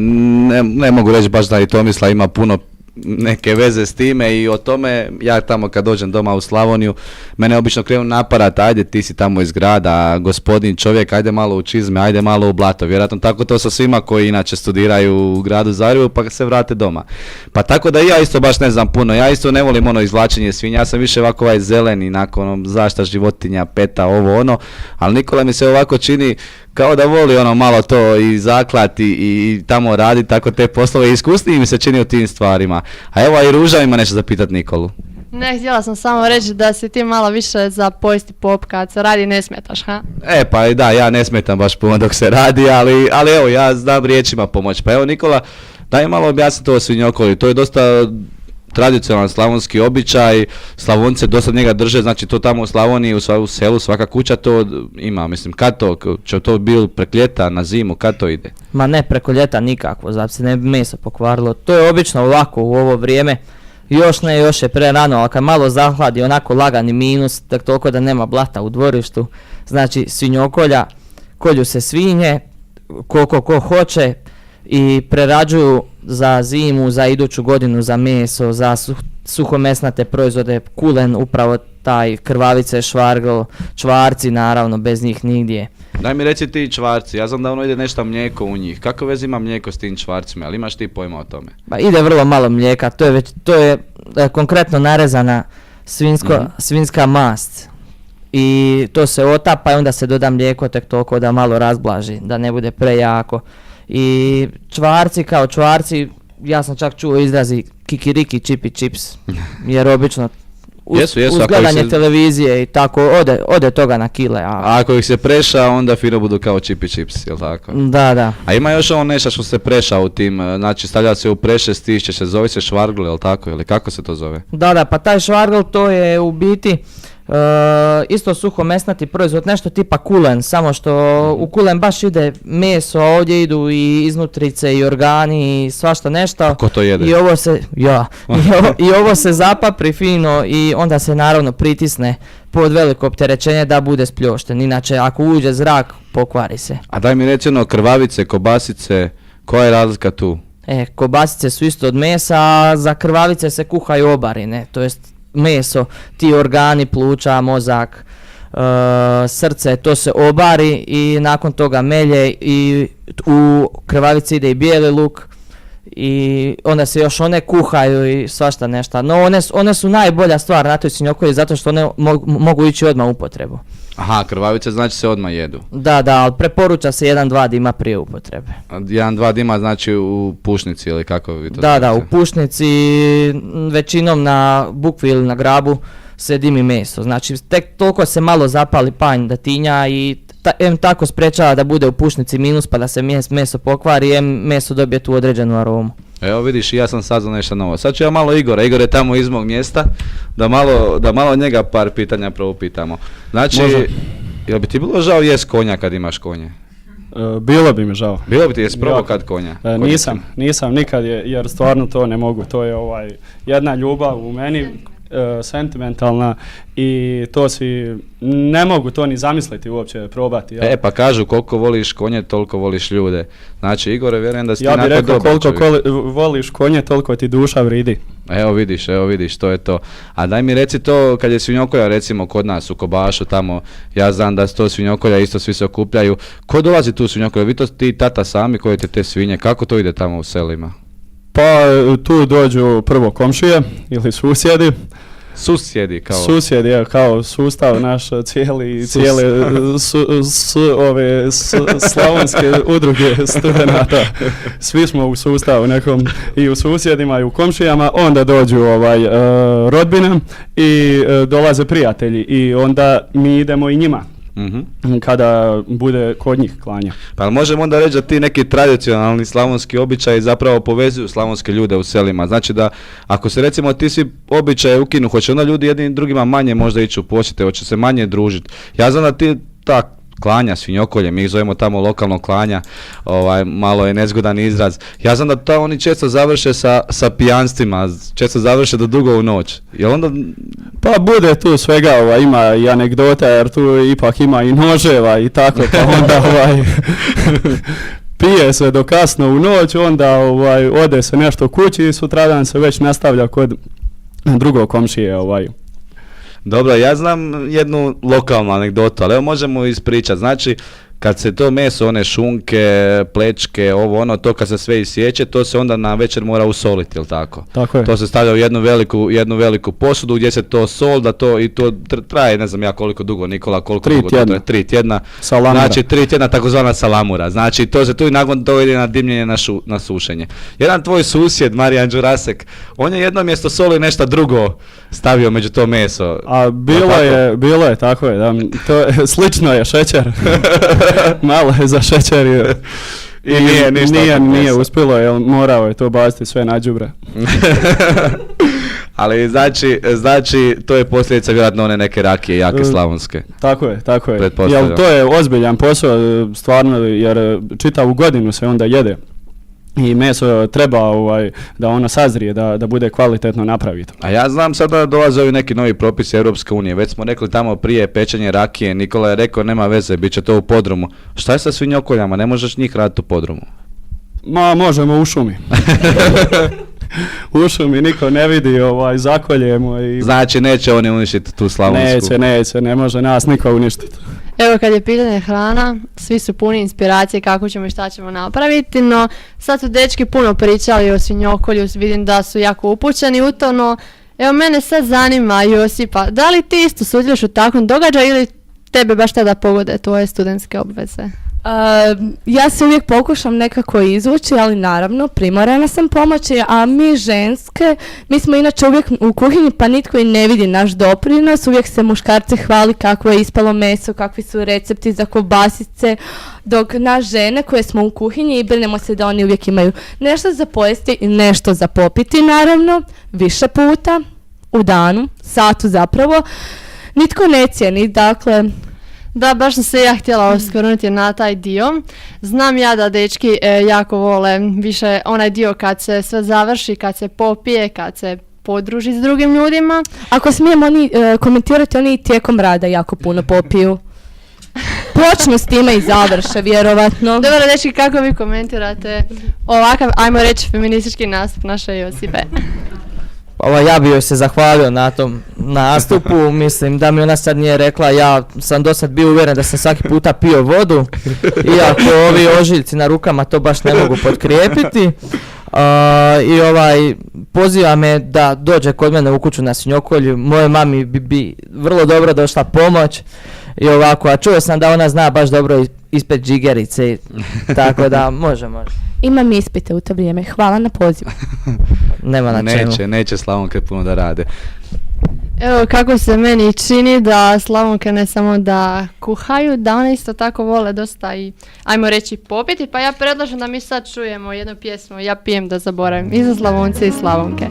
ne mogu reći baš da i Tomislav ima puno neke veze s time i o tome, ja tamo kad dođem doma u Slavoniju, mene obično krenu naparat, ajde ti si tamo iz grada, gospodin čovjek, ajde malo u čizme, ajde malo u blato, vjerojatno tako to sa svima koji inače studiraju u gradu Zagrebu pa se vrate doma. Pa tako da ja isto baš ne znam puno, ja isto ne volim ono izvlačenje svinja, ja sam više ovako ovaj zeleni, nakon ono, zaštita životinja, peta, ovo ono, ali Nikola mi se ovako čini kao da voli ono malo to i zaklati i tamo radi tako te poslove, iskusniji mi se čini u tim stvarima. A evo i Ruža ima nešto zapitati Nikolu. Ne, htjela sam samo reći da si ti malo više za pojesti pop kad se radi, ne smetaš, ha? Pa da, ja ne smetam baš puno dok se radi, ali evo, ja znam riječima pomoći. Pa evo Nikola, daj malo objasni to o svinjokolju, to je dosta tradicionalan slavonski običaj, Slavonce dosta njega drže, znači to tamo u Slavoniji, u selu, svaka kuća to ima, mislim, kad to, će to bilo preko ljeta, na zimu, kad to ide? Ma ne, preko ljeta nikakvo, zato se ne bi meso pokvarilo, to je obično ovako u ovo vrijeme, još je pre rano, ali kad malo zahladi, onako lagani minus, tak toliko da nema blata u dvorištu, znači svinjokolja, kolju se svinje, koliko ko hoće i prerađuju za zimu, za iduću godinu, za meso, za suhomesnate proizvode, kulen, upravo taj, krvavice, švargl, čvarci naravno, bez njih nigdje. Daj mi reci ti čvarci, ja znam da ono ide nešto mlijeko u njih, kako veze ima mlijeko s tim čvarcima, ali imaš ti pojma o tome? Ba, ide vrlo malo mlijeka, to je konkretno narezana svinjska mast i to se otapa i onda se doda mlijeko tek toliko da malo razblaži, da ne bude prejako. I čvarci kao čvarci, ja sam čak čuo izrazi kikiriki čipi čips, jer obično uz gledanje televizije i tako ode toga na kile. A ako ih se preša, onda fino budu kao čipi čips, jel tako? Da. A ima još ono nešto što se preša u tim, znači stavlja se u preše, stišće se, zove se švargl, jel tako, ili kako se to zove? Da, pa taj švargl to je u biti isto suhomesnati proizvod, nešto tipa kulen, samo što u kulen baš ide meso, a ovdje idu i iznutrice i organi i svašta nešto. Ko to jede? I ovo se zapapri fino i onda se naravno pritisne pod veliko opterećenje da bude spljošten, inače ako uđe zrak pokvari se. A daj mi reci ono, krvavice, kobasice, koja je razlika tu? Kobasice su isto od mesa, a za krvavice se kuhaju obari, ne, to jest meso, ti organi, pluća, mozak, srce, to se obari i nakon toga melje i u krvavici ide i bijeli luk i onda se još one kuhaju i svašta nešto. No one su najbolja stvar na toj svinjokolji zato što one mogu ići odmah u upotrebu. Aha, krvavice znači se odmah jedu. Da, ali preporuča se 1-2 dima prije upotrebe. 1-2 dima znači u pušnici ili kako vi to Da, u pušnici, većinom na bukvi ili na grabu se dimi meso. Znači tek toliko se malo zapali panj da tinja i tako sprečava da bude u pušnici minus pa da se meso pokvari, meso dobije tu određenu aromu. Evo vidiš, ja sam saznao nešto novo. Sad ću ja malo Igor je tamo iz mog mjesta, da malo njega par pitanja prvo pitamo. Znači, jel bi ti bilo žao jest konja kad imaš konje? Bilo bi mi žao. Bilo bi ti jes probao kad konja? Nisam nikad jer stvarno to ne mogu. To je jedna ljubav u meni, sentimentalna i to ne mogu to ni zamisliti uopće probati. Ja. Pa kažu koliko voliš konje, toliko voliš ljude. Znači Igore, vjerujem da si ti ja bih rekao koliko voliš konje, toliko ti duša vridi. Evo vidiš, to je to. A daj mi reci to, kad je svinjokolja recimo kod nas u Kobašu tamo, ja znam da to svinjokolja isto svi se okupljaju. Ko dolazi tu svinjokolja? Vi to ti tata sami koji te svine, kako to ide tamo u selima? Pa tu dođu prvo komšije ili susjedi. Susjedi kao sustav naš cijele slavonske udruge studenata. Svi smo u sustavu nekom i u susjedima i u komšijama, onda dođu rodbine i dolaze prijatelji i onda mi idemo i njima. Kada bude kod njih klanja. Pa možemo onda reći da ti neki tradicionalni slavonski običaji zapravo povezuju slavonske ljude u selima. Znači da ako se recimo ti svi običaje ukinu, hoće onda ljudi jednim drugima manje možda ići u posjete, hoće se manje družiti. Ja znam da ti klanja svinjokolje, mi ih zovemo tamo lokalno klanja, malo je nezgodan izraz. Ja znam da to oni često završe sa pijanstvima, često završe do dugo u noć. Jel onda... Pa bude tu svega, ima i anegdota, jer tu ipak ima i noževa i tako, pa onda pije se do kasno u noć, onda ode se nešto kući i sutradan se već nastavlja kod drugog komšije. Dobro, ja znam jednu lokalnu anegdotu, ali evo možemo ispričati. Znači, kad se to meso, one šunke, plečke, to kad se sve isječe, to se onda na večer mora usoliti, jel tako? Tako je. To se stavlja u jednu veliku posudu gdje se to sol, i to traje, ne znam ja koliko dugo, Nikola, koliko dugo to je? 3 tjedna. Salamura. Znači 3 tjedna takozvana salamura. Znači to se tu i nakon to ide na dimljenje, na sušenje. Jedan tvoj susjed, Marijan Đurasek, on je jedno mjesto soli nešto drugo stavio među to meso. A bilo je, tako je, da, slično je šećer. Malo je za šećer i nije uspjelo, jer morao je to baciti sve na đubre. Ali znači to je posljedica vjerojatno one neke rakije jake slavonske. Tako je. Jer to je ozbiljan posao, stvarno, jer čitavu godinu se onda jede. I meso treba da ono sazrije, da bude kvalitetno napravito. A ja znam sada dolaze ovi neki novi propisi Europske unije. Već smo rekli tamo prije pečenje rakije, Nikola je rekao nema veze, bit će to u podrumu. Šta je sa svinjokoljama? Ne možeš njih raditi u podrumu? Ma možemo u šumi. U šumi niko ne vidi, zakoljemo i... Znači neće oni uništiti tu slavonsku? Neće, ne može nas niko uništiti. Evo kad je pitanje hrana, svi su puni inspiracije kako ćemo i šta ćemo napraviti, no sad su dečki puno pričali o svinjokolju, vidim da su jako upućeni u to, no evo mene sad zanima, Josipa, da li ti isto sudjeluješ u takvom događaju ili tebe baš tada pogode tvoje studentske obveze? Ja se uvijek pokušam nekako izvući, ali naravno primorana sam pomoći, a mi ženske, mi smo inače uvijek u kuhinji pa nitko i ne vidi naš doprinos, uvijek se muškarce hvali kako je ispalo meso, kakvi su recepti za kobasice, dok nas žene koje smo u kuhinji i brinemo se da oni uvijek imaju nešto za pojesti i nešto za popiti, naravno, više puta u danu, satu zapravo, nitko ne cijeni, dakle... Da, baš sam se ja htjela osvrnuti na taj dio. Znam ja da dečki jako vole više onaj dio kad se sve završi, kad se popije, kad se podruži s drugim ljudima. Ako smijem komentirati, oni tijekom rada jako puno popiju. Počnu s time i završe, vjerovatno. Dobro, dečki, kako vi komentirate ovakav, ajmo reći, feministički nastup naše Josipe? Ja bi joj se zahvalio na tom nastupu, mislim da mi ona sad nije rekla, ja sam do sad bio uvjeren da sam svaki puta pio vodu, iako ovi ožiljci na rukama to baš ne mogu potkrijepiti. I poziva me da dođe kod mene u kuću na svinjokolju, moje mami bi vrlo dobro došla pomoć i ovako, a čuo sam da ona zna baš dobro ispet džigerice, tako da može. Imam ispite u to vrijeme, hvala na pozivu. Nema na čemu. Neće Slavonke puno da rade. Evo kako se meni čini da Slavonke ne samo da kuhaju, da one isto tako vole dosta i, ajmo reći, popiti, pa ja predlažem da mi sad čujemo jednu pjesmu, Ja pijem da zaboravim, i za Slavonce i Slavonke.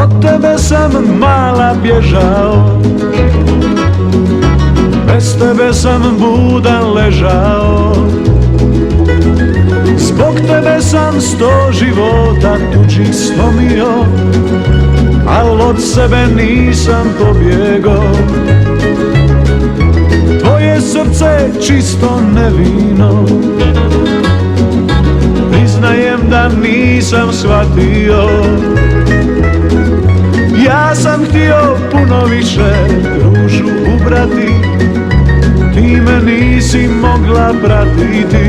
Od tebe sam mala bježao, bez tebe sam budan ležao. Zbog tebe sam 100 života tuđih slomio, al od sebe nisam pobjegao. Tvoje srce čisto nevino, priznajem da nisam shvatio. Ja sam htio puno više ružu ubrati, ti me nisi mogla pratiti.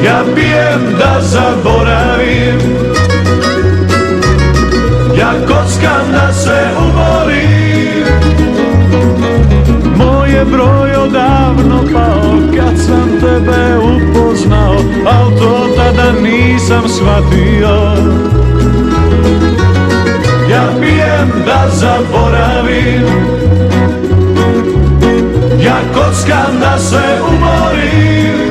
Ja pijem da zaboravim, ja kockam da se umorim. Moj je broj odavno pao kad sam tebe upoznao, al to tada nisam shvatio. Ja pijem da zaboravim, ja kockam da se umorim.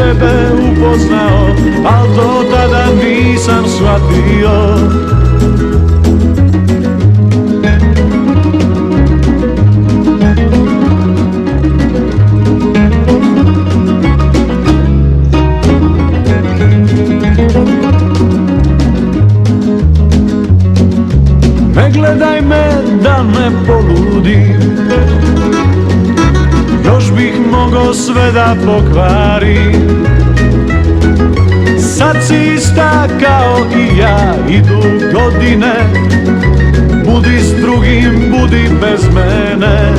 tebe upoznao, al to tada nisam shvatio. Ne gledaj me da ne poludim, još bih mogao sve da pokvarim. Sad si ista kao i ja, idu godine, budi s drugim, budi bez mene.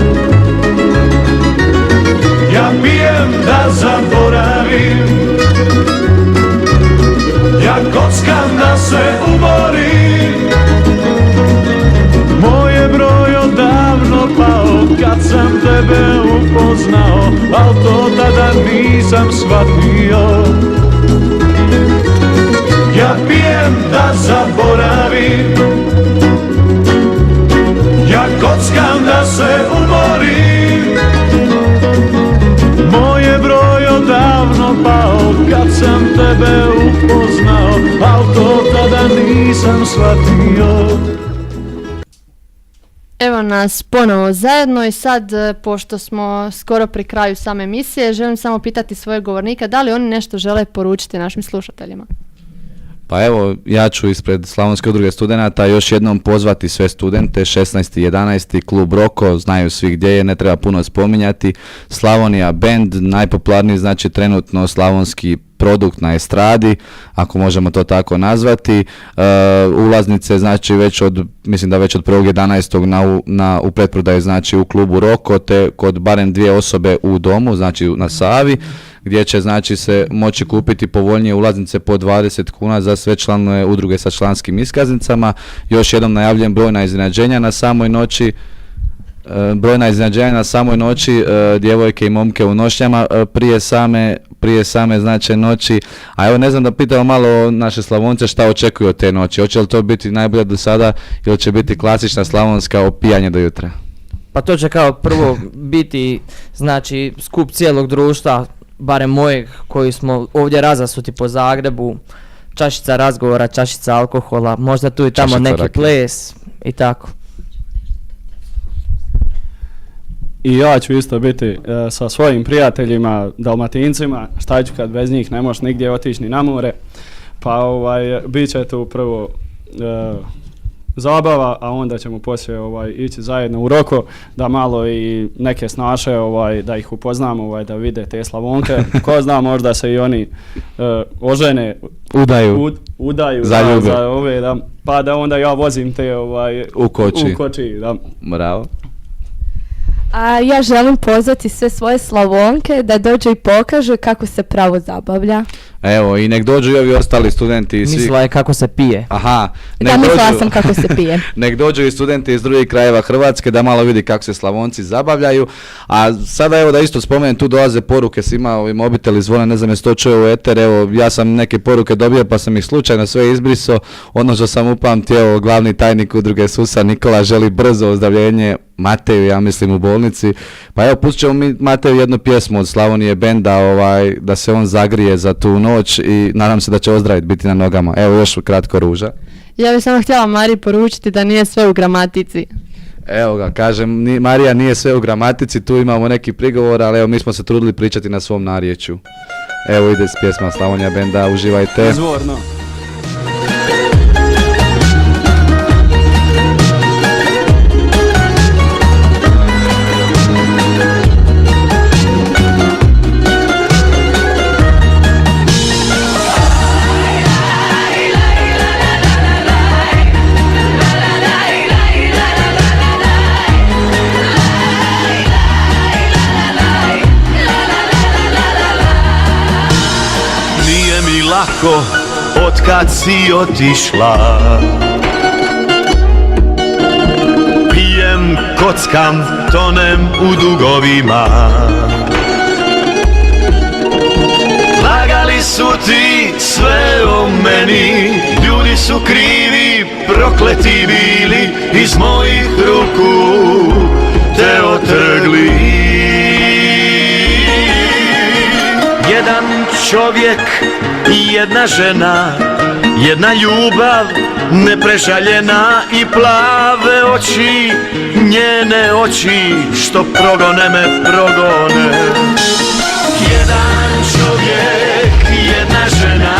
Ja pijem da zaboravim, ja kockam da se umorim. Moj je broj odavno pao kad sam tebe upoznao, al to tada nisam shvatio. Ja pijem da zaboravim, ja kockam da se umorim. Moj je broj odavno pao kad sam tebe upoznao, al to tada nisam shvatio. Evo nas ponovo zajedno i sad, pošto smo skoro pri kraju same emisije, želim samo pitati svoje govornika da li oni nešto žele poručiti našim slušateljima. Pa evo, ja ću ispred Slavonske udruge studenata još jednom pozvati sve studente, 16.11. klub Roko, znaju svi gdje je, ne treba puno spominjati. Slavonija Band, najpopularniji znači trenutno slavonski produkt na estradi, ako možemo to tako nazvati. Ulaznice znači mislim da već od 1.11. u pretprodaju znači u klubu Roko, te kod barem 2 osobe u domu, znači na Savi, gdje će znači se moći kupiti povoljnije ulaznice po 20 kuna za sve članove udruge sa članskim iskaznicama. Još jednom najavljujem brojna iznenađenja na samoj noći. Djevojke i momke u nošnjama prije same znači noći. A evo ne znam da pitamo malo naše Slavonce šta očekuju od te noći. Hoće li to biti najbolje do sada ili će biti klasična slavonska opijanje do jutra? Pa to će kao prvo biti znači skup cijelog društva, barem mojeg koji smo ovdje razasuti po Zagrebu, čašica razgovora, čašica alkohola, možda tu i tamo Čašica neki rakije. ples i tako. I ja ću isto biti sa svojim prijateljima, Dalmatincima, šta ću kad bez njih ne možeš nigdje otići ni na more. Pa bit će tu prvo zabava, a onda ćemo poslije ići zajedno u Roko, da malo i neke snaše, da ih upoznamo, da vide te Slavonke. Ko zna, možda se i oni ožene, udaju zaljube. za ove, da, pa da onda ja vozim te U koči. Da. Bravo. A ja želim pozvati sve svoje Slavonke da dođu i pokažu kako se pravo zabavlja. Evo, i nek dođu i ovi ostali studenti. Mislila je kako se pije. Aha. Da, mislila sam kako se pije. Nek dođu i studenti iz drugih krajeva Hrvatske da malo vidi kako se Slavonci zabavljaju. A sada evo da isto spomenem, tu dolaze poruke svima, ovi mobiteli zvone, ne znam jesi to čuo u eter, evo ja sam neke poruke dobio pa sam ih slučajno sve izbrisao. Ono što sam upamtio, glavni tajnik udruge Susa Nikola želi brzo ozdravljenje Mateju, ja mislim u bolnici. Pa evo, pustit ćemo mi Mateju jednu pjesmu od Slavonije Benda, da se on zagrije za tu noć i nadam se da će ozdraviti, biti na nogama. Evo još kratko Ruža. Ja bih samo htjela Mariji poručiti da nije sve u gramatici. Evo ga, kažem, Marija nije sve u gramatici, tu imamo neki prigovor, ali evo mi smo se trudili pričati na svom narječju. Evo ide s pjesma Slavonija Benda, uživajte. Izvorno. Lako, otkad si otišla, pijem, kockam, tonem u dugovima. Lagali su ti sve o meni, ljudi su krivi, prokleti bili, iz mojih ruku te otrgli. Jedan čovjek čovjek i jedna žena, jedna ljubav neprežaljena i plave oči, njene oči što progone me progone. Jedan čovjek i jedna žena,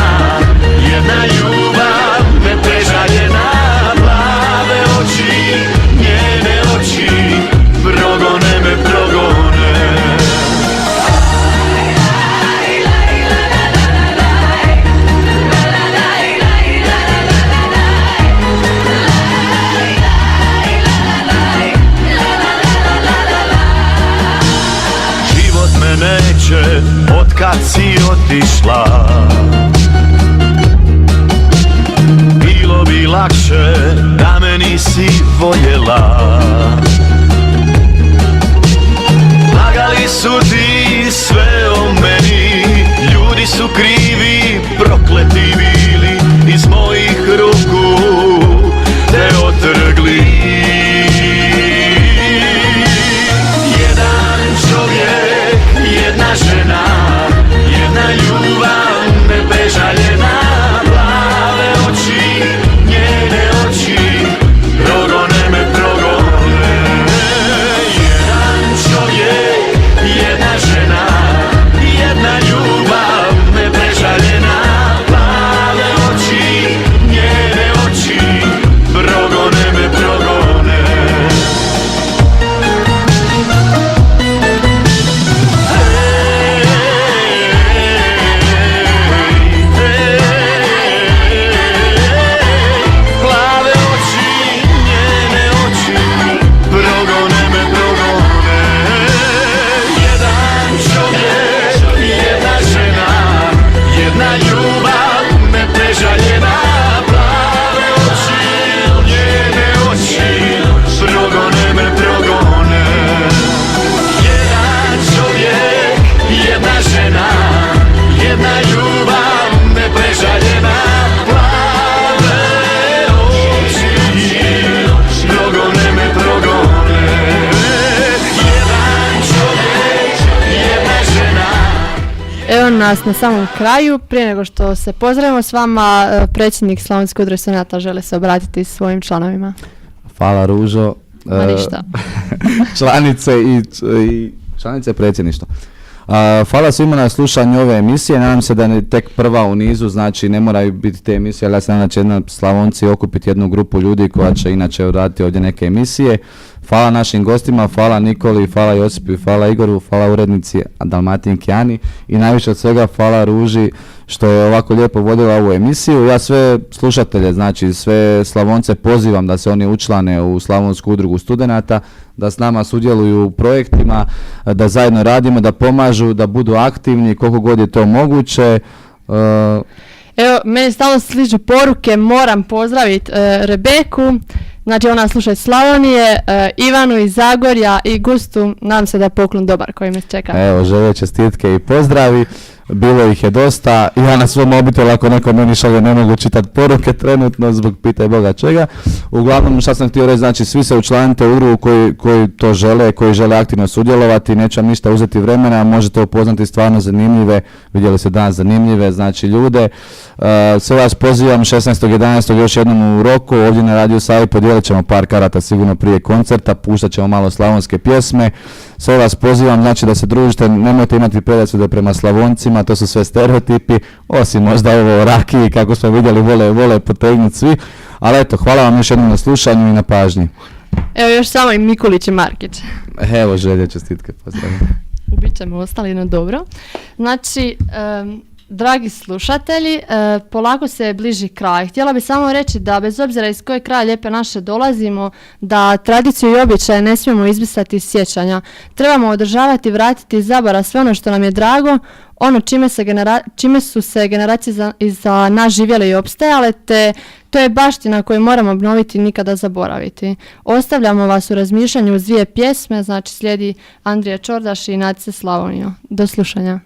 jedna ljubav neprežaljena, plave oči, njene oči progone me progone. Neće, otkad si otišla, bilo bi lakše da me nisi voljela. Lagali su ti sve o meni, ljudi su krivi, prokleti bili, iz mojih ruku te otrgli. Jedan čovjek, jedna žena, jedna ljubav neprežaljena, plave oči, njene oči progone me progone. Jedan čovjek, jedna žena, jedna ljubav neprežaljena, plave oči, njene oči progone me progone. Evo nas na samom kraju. Prije nego što se pozdravimo s vama, predsjednik Slavonske udruge studenata žele se obratiti svojim članovima. Hvala Ružo. Ma ništa. Članice predsjedništva. Hvala svima na slušanju ove emisije, nadam se da je tek prva u nizu, znači ne moraju biti te emisije, ali ja se nadam da će jedna Slavonci okupiti jednu grupu ljudi koja će inače raditi ovdje neke emisije. Hvala našim gostima, hvala Nikoli, hvala Josipu, hvala Igoru, hvala urednici Dalmatinki Ani i najviše od svega hvala Ruži što je ovako lijepo vodila ovu emisiju. Ja sve slušatelje, znači sve Slavonce pozivam da se oni učlane u Slavonsku udrugu studenata, da s nama sudjeluju u projektima, da zajedno radimo, da pomažu, da budu aktivni koliko god je to moguće. Evo, meni stalno sliču poruke, moram pozdraviti Rebeku, znači ona sluša iz Slavonije, Ivanu iz Zagorja i Gustu, nadam se da je poklon dobar koji me čeka. Evo, žele čestitke i pozdravi. Bilo ih je dosta, ja na svom mobitelu ako neko meni šalje ne mogu čitati poruke trenutno zbog pitaj Boga čega. Uglavnom šta sam htio reći, znači svi se učlanite u udrugu koji to žele, koji žele aktivno sudjelovati, neće vam ništa uzeti vremena, možete upoznati stvarno zanimljive, vidjeli ste danas zanimljive, znači ljude. Sve vas pozivam 16.11. još jednom u roku, ovdje na Radio Savi podijelit ćemo par karata sigurno prije koncerta, puštat ćemo malo slavonske pjesme. Sve vas pozivam, znači da se družite, nemojte imati predrasude prema Slavoncima, to su sve stereotipi, osim možda ovo rakiji, kako smo vidjeli, vole potegnuti svi. Ali eto, hvala vam još jednom na slušanju i na pažnji. Evo još samo i Mikulić i Markić. Evo, želje, čestitke, pozdravim. Ubit ćemo ostali, no dobro. Znači, dragi slušatelji, polako se bliži kraj. Htjela bih samo reći da bez obzira iz koje kraja Lijepe naše dolazimo, da tradiciju i običaje ne smijemo izbrisati iz sjećanja. Trebamo održavati i vratiti iz zaboravlja sve ono što nam je drago, ono čime su se generacije iza nas živjele i opstajale, te to je baština koju moramo obnoviti i nikada zaboraviti. Ostavljamo vas u razmišljanju uz dvije pjesme, znači slijedi Andrija Čordaš i Nadice Slavonio. Do slušanja.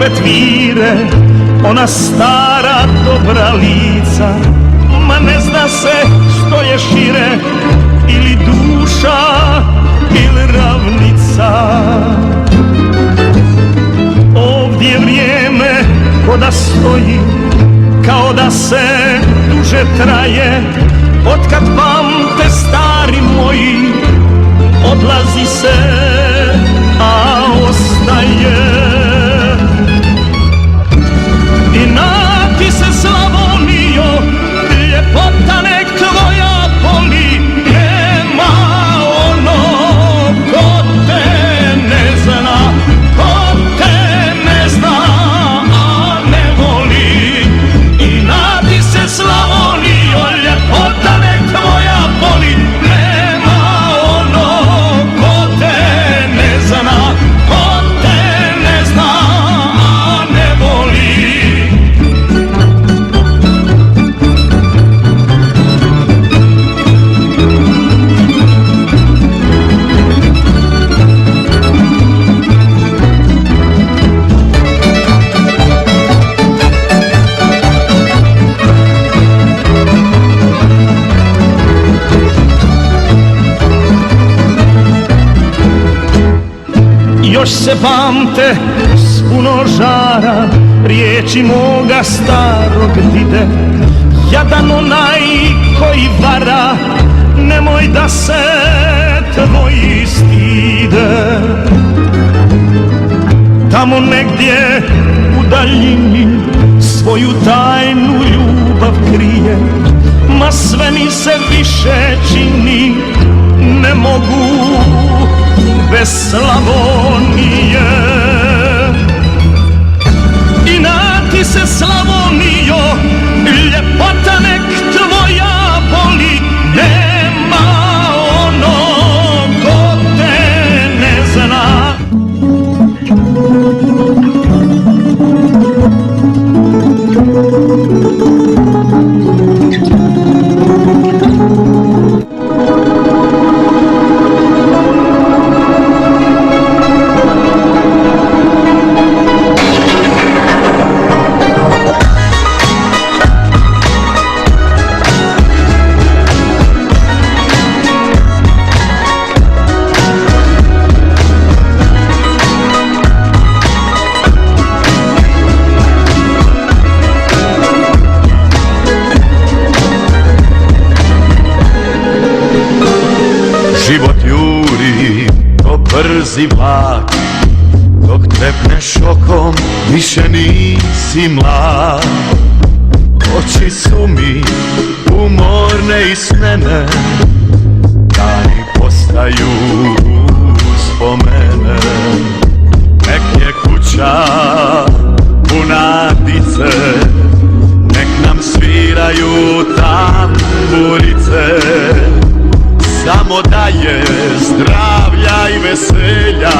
tvire, ona stara dobra lica, ma ne zna se što je šire, ili duša ili ravnica. Ovdje vrijeme ko da stoji, kao da se duže traje, otkad pamte stari moji, odlazi se, a ostaje. I na ti se Slavonijo, ljepota nek tvoja boli, nema ono ko te ne zna, ko te ne zna, a ne voli. I na ti se Slavonijo, ljepota nek tvoja boli, nema ono ko te ne zna, ko te ne zna, a ne voli. Još se pamte s puno žara riječi moga starog dide, jadan onaj koji vara, nemoj da se tvoji stide. Tamo negdje u daljini svoju tajnu ljubav krije, ma sve mi se više čini, ne mogu bez Slavonije. I na ti se Slavonijo, ljepota nek tvoja boli, nema ono ko te ne zna. Život juri ko brzi vlak, dok trepneš okom više nisi mlad. Oči su mi umorne i smene, dani postaju uspomene. Nek je kuća puna dice, nek nam sviraju tamburice, samo da je zdravlja i veselja,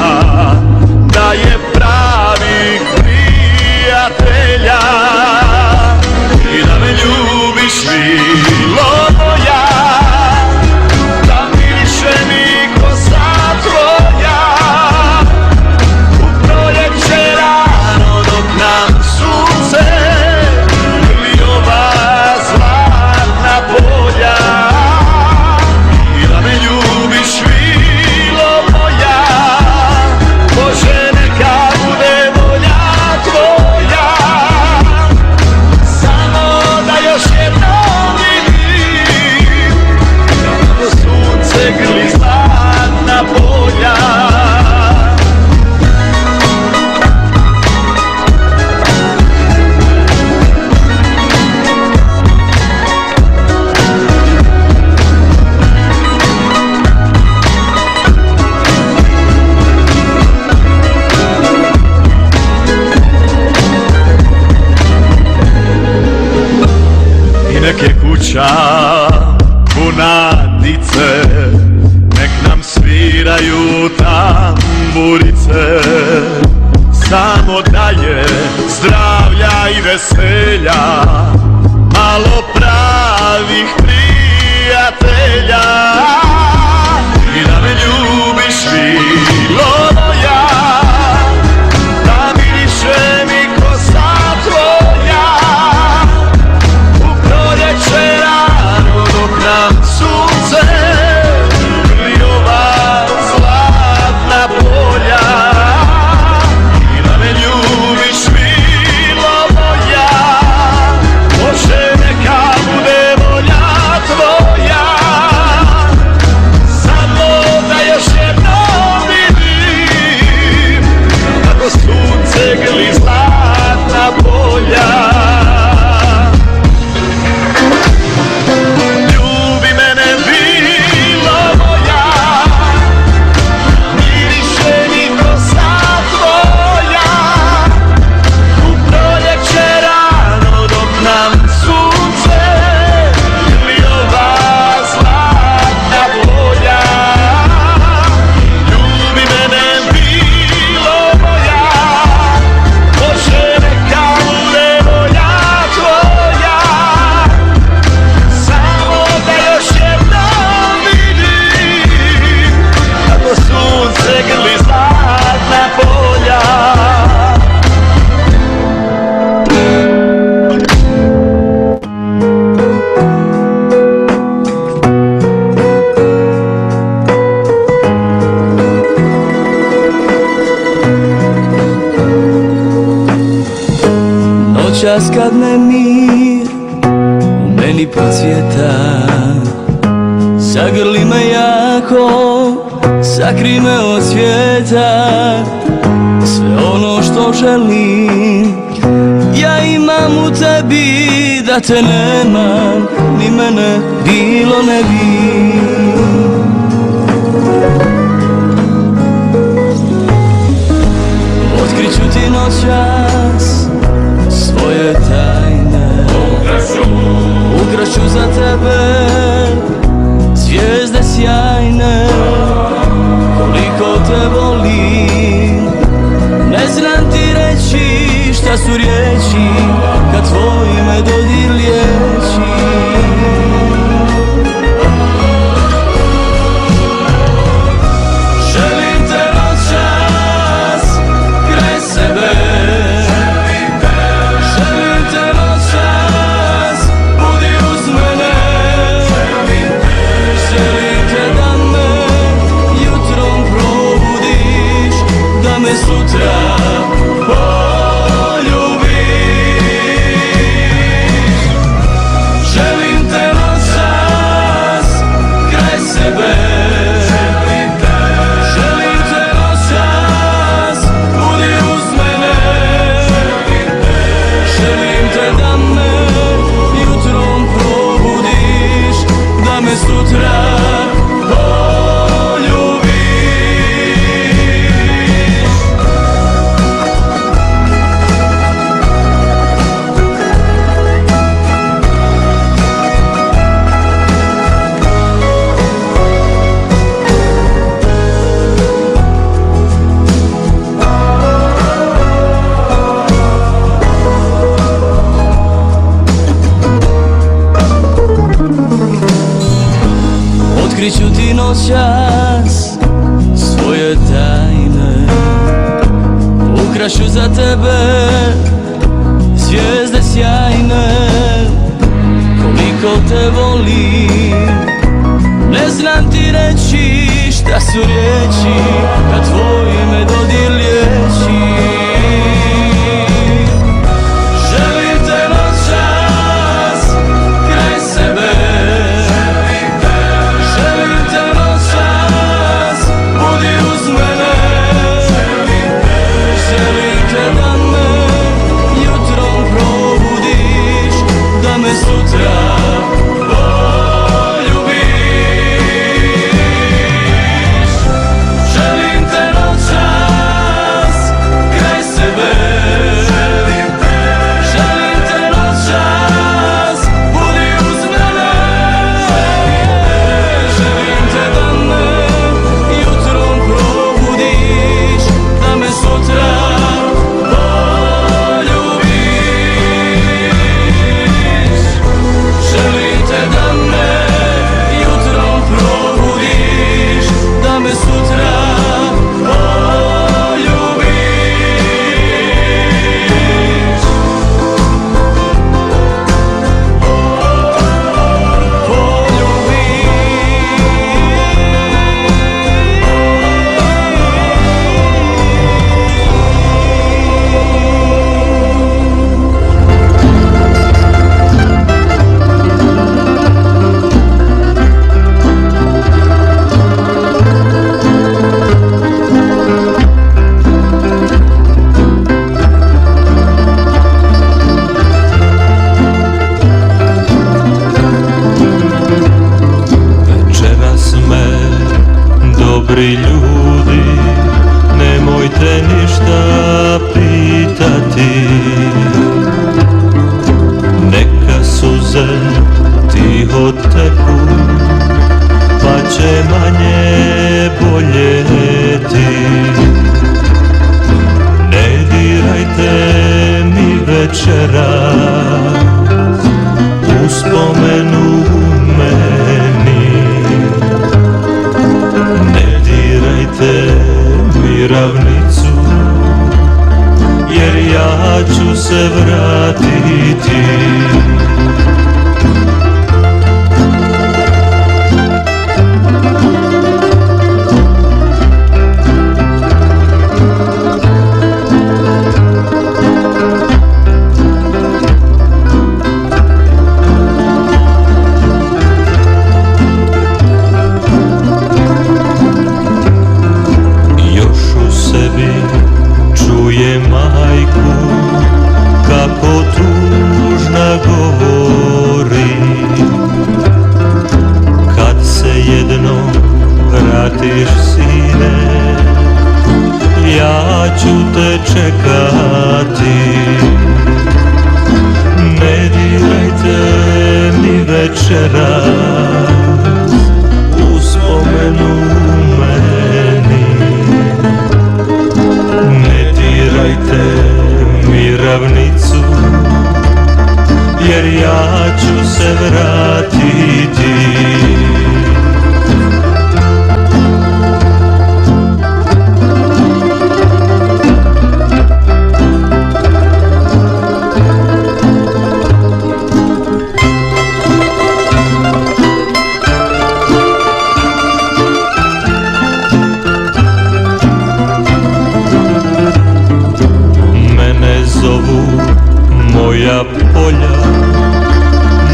da je pravih prijatelja i da me ljubiš milo moja, da miriše mi kosa tvoja u proljeće rano dok nam sunce ili ova zlatna polja. Bože, neka bude volja tvoja, samo da još jednom vidim kako sunce grli zlatna polja. Nek je kuća puna dice, nek nam sviraju tamburice, samo da je zdravlja i veselja, malo pravih prijatelja i da me ljubiš milo moja, da miriše mi noćas kad me mir u meni procvjeta, zagrli me jako, sakri me od svijeta. Sve ono što želim ja imam u tebi, da te nemam ni mene bilo ne bi. Otkriću ti noćas svoje tajne, ukraću za tebe zvijezde sjajne. Koliko te volim, ne znam ti reći šta su riječi kad tvoj me dodir liječi. Želim te noćas kraj sebe, želim te noćas budi uz mene, želim te da me jutrom probudiš, da me sutra otkriću ti noćas svoje tajne, ukraću za tebe zvijezde sjajne. Koliko te volim, ne znam ti reći šta su riječi kad tvoj me dodir liječi. Želim te noćas kraj sebe, želim te noćas budi uz mene, želim te da me jutrom probudiš, da me sutra dobri ljudi, nemojte ništa pitati. Neka suze tiho teku, pa će manje boljeti. Ne dirajte mi večeras uspomenu meni, ne dirajte mi ravnicu, jer ja radiš sine, ja ću te čekati. Ne dirajte mi večeras uspomenu meni. Ne dirajte mi ravnicu, jer ja ću se vratiti. Mene zovu moja polja,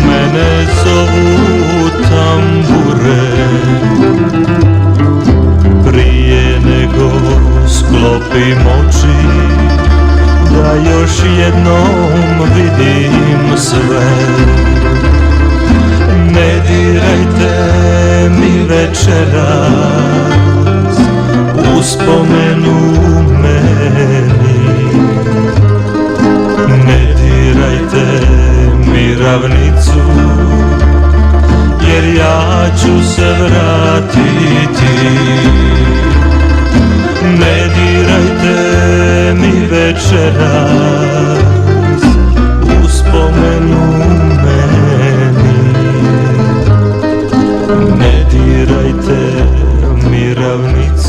mene zovu tambure. Prije nego sklopim oči, da još jednom vidim sve. Ne dirajte mi večeras uspomenu meni. Ne dirajte mi ravnicu, jer ja ću se vratiti. Ne dirajte mi večeras uspomenu meni. Ne dirajte mi ravnicu,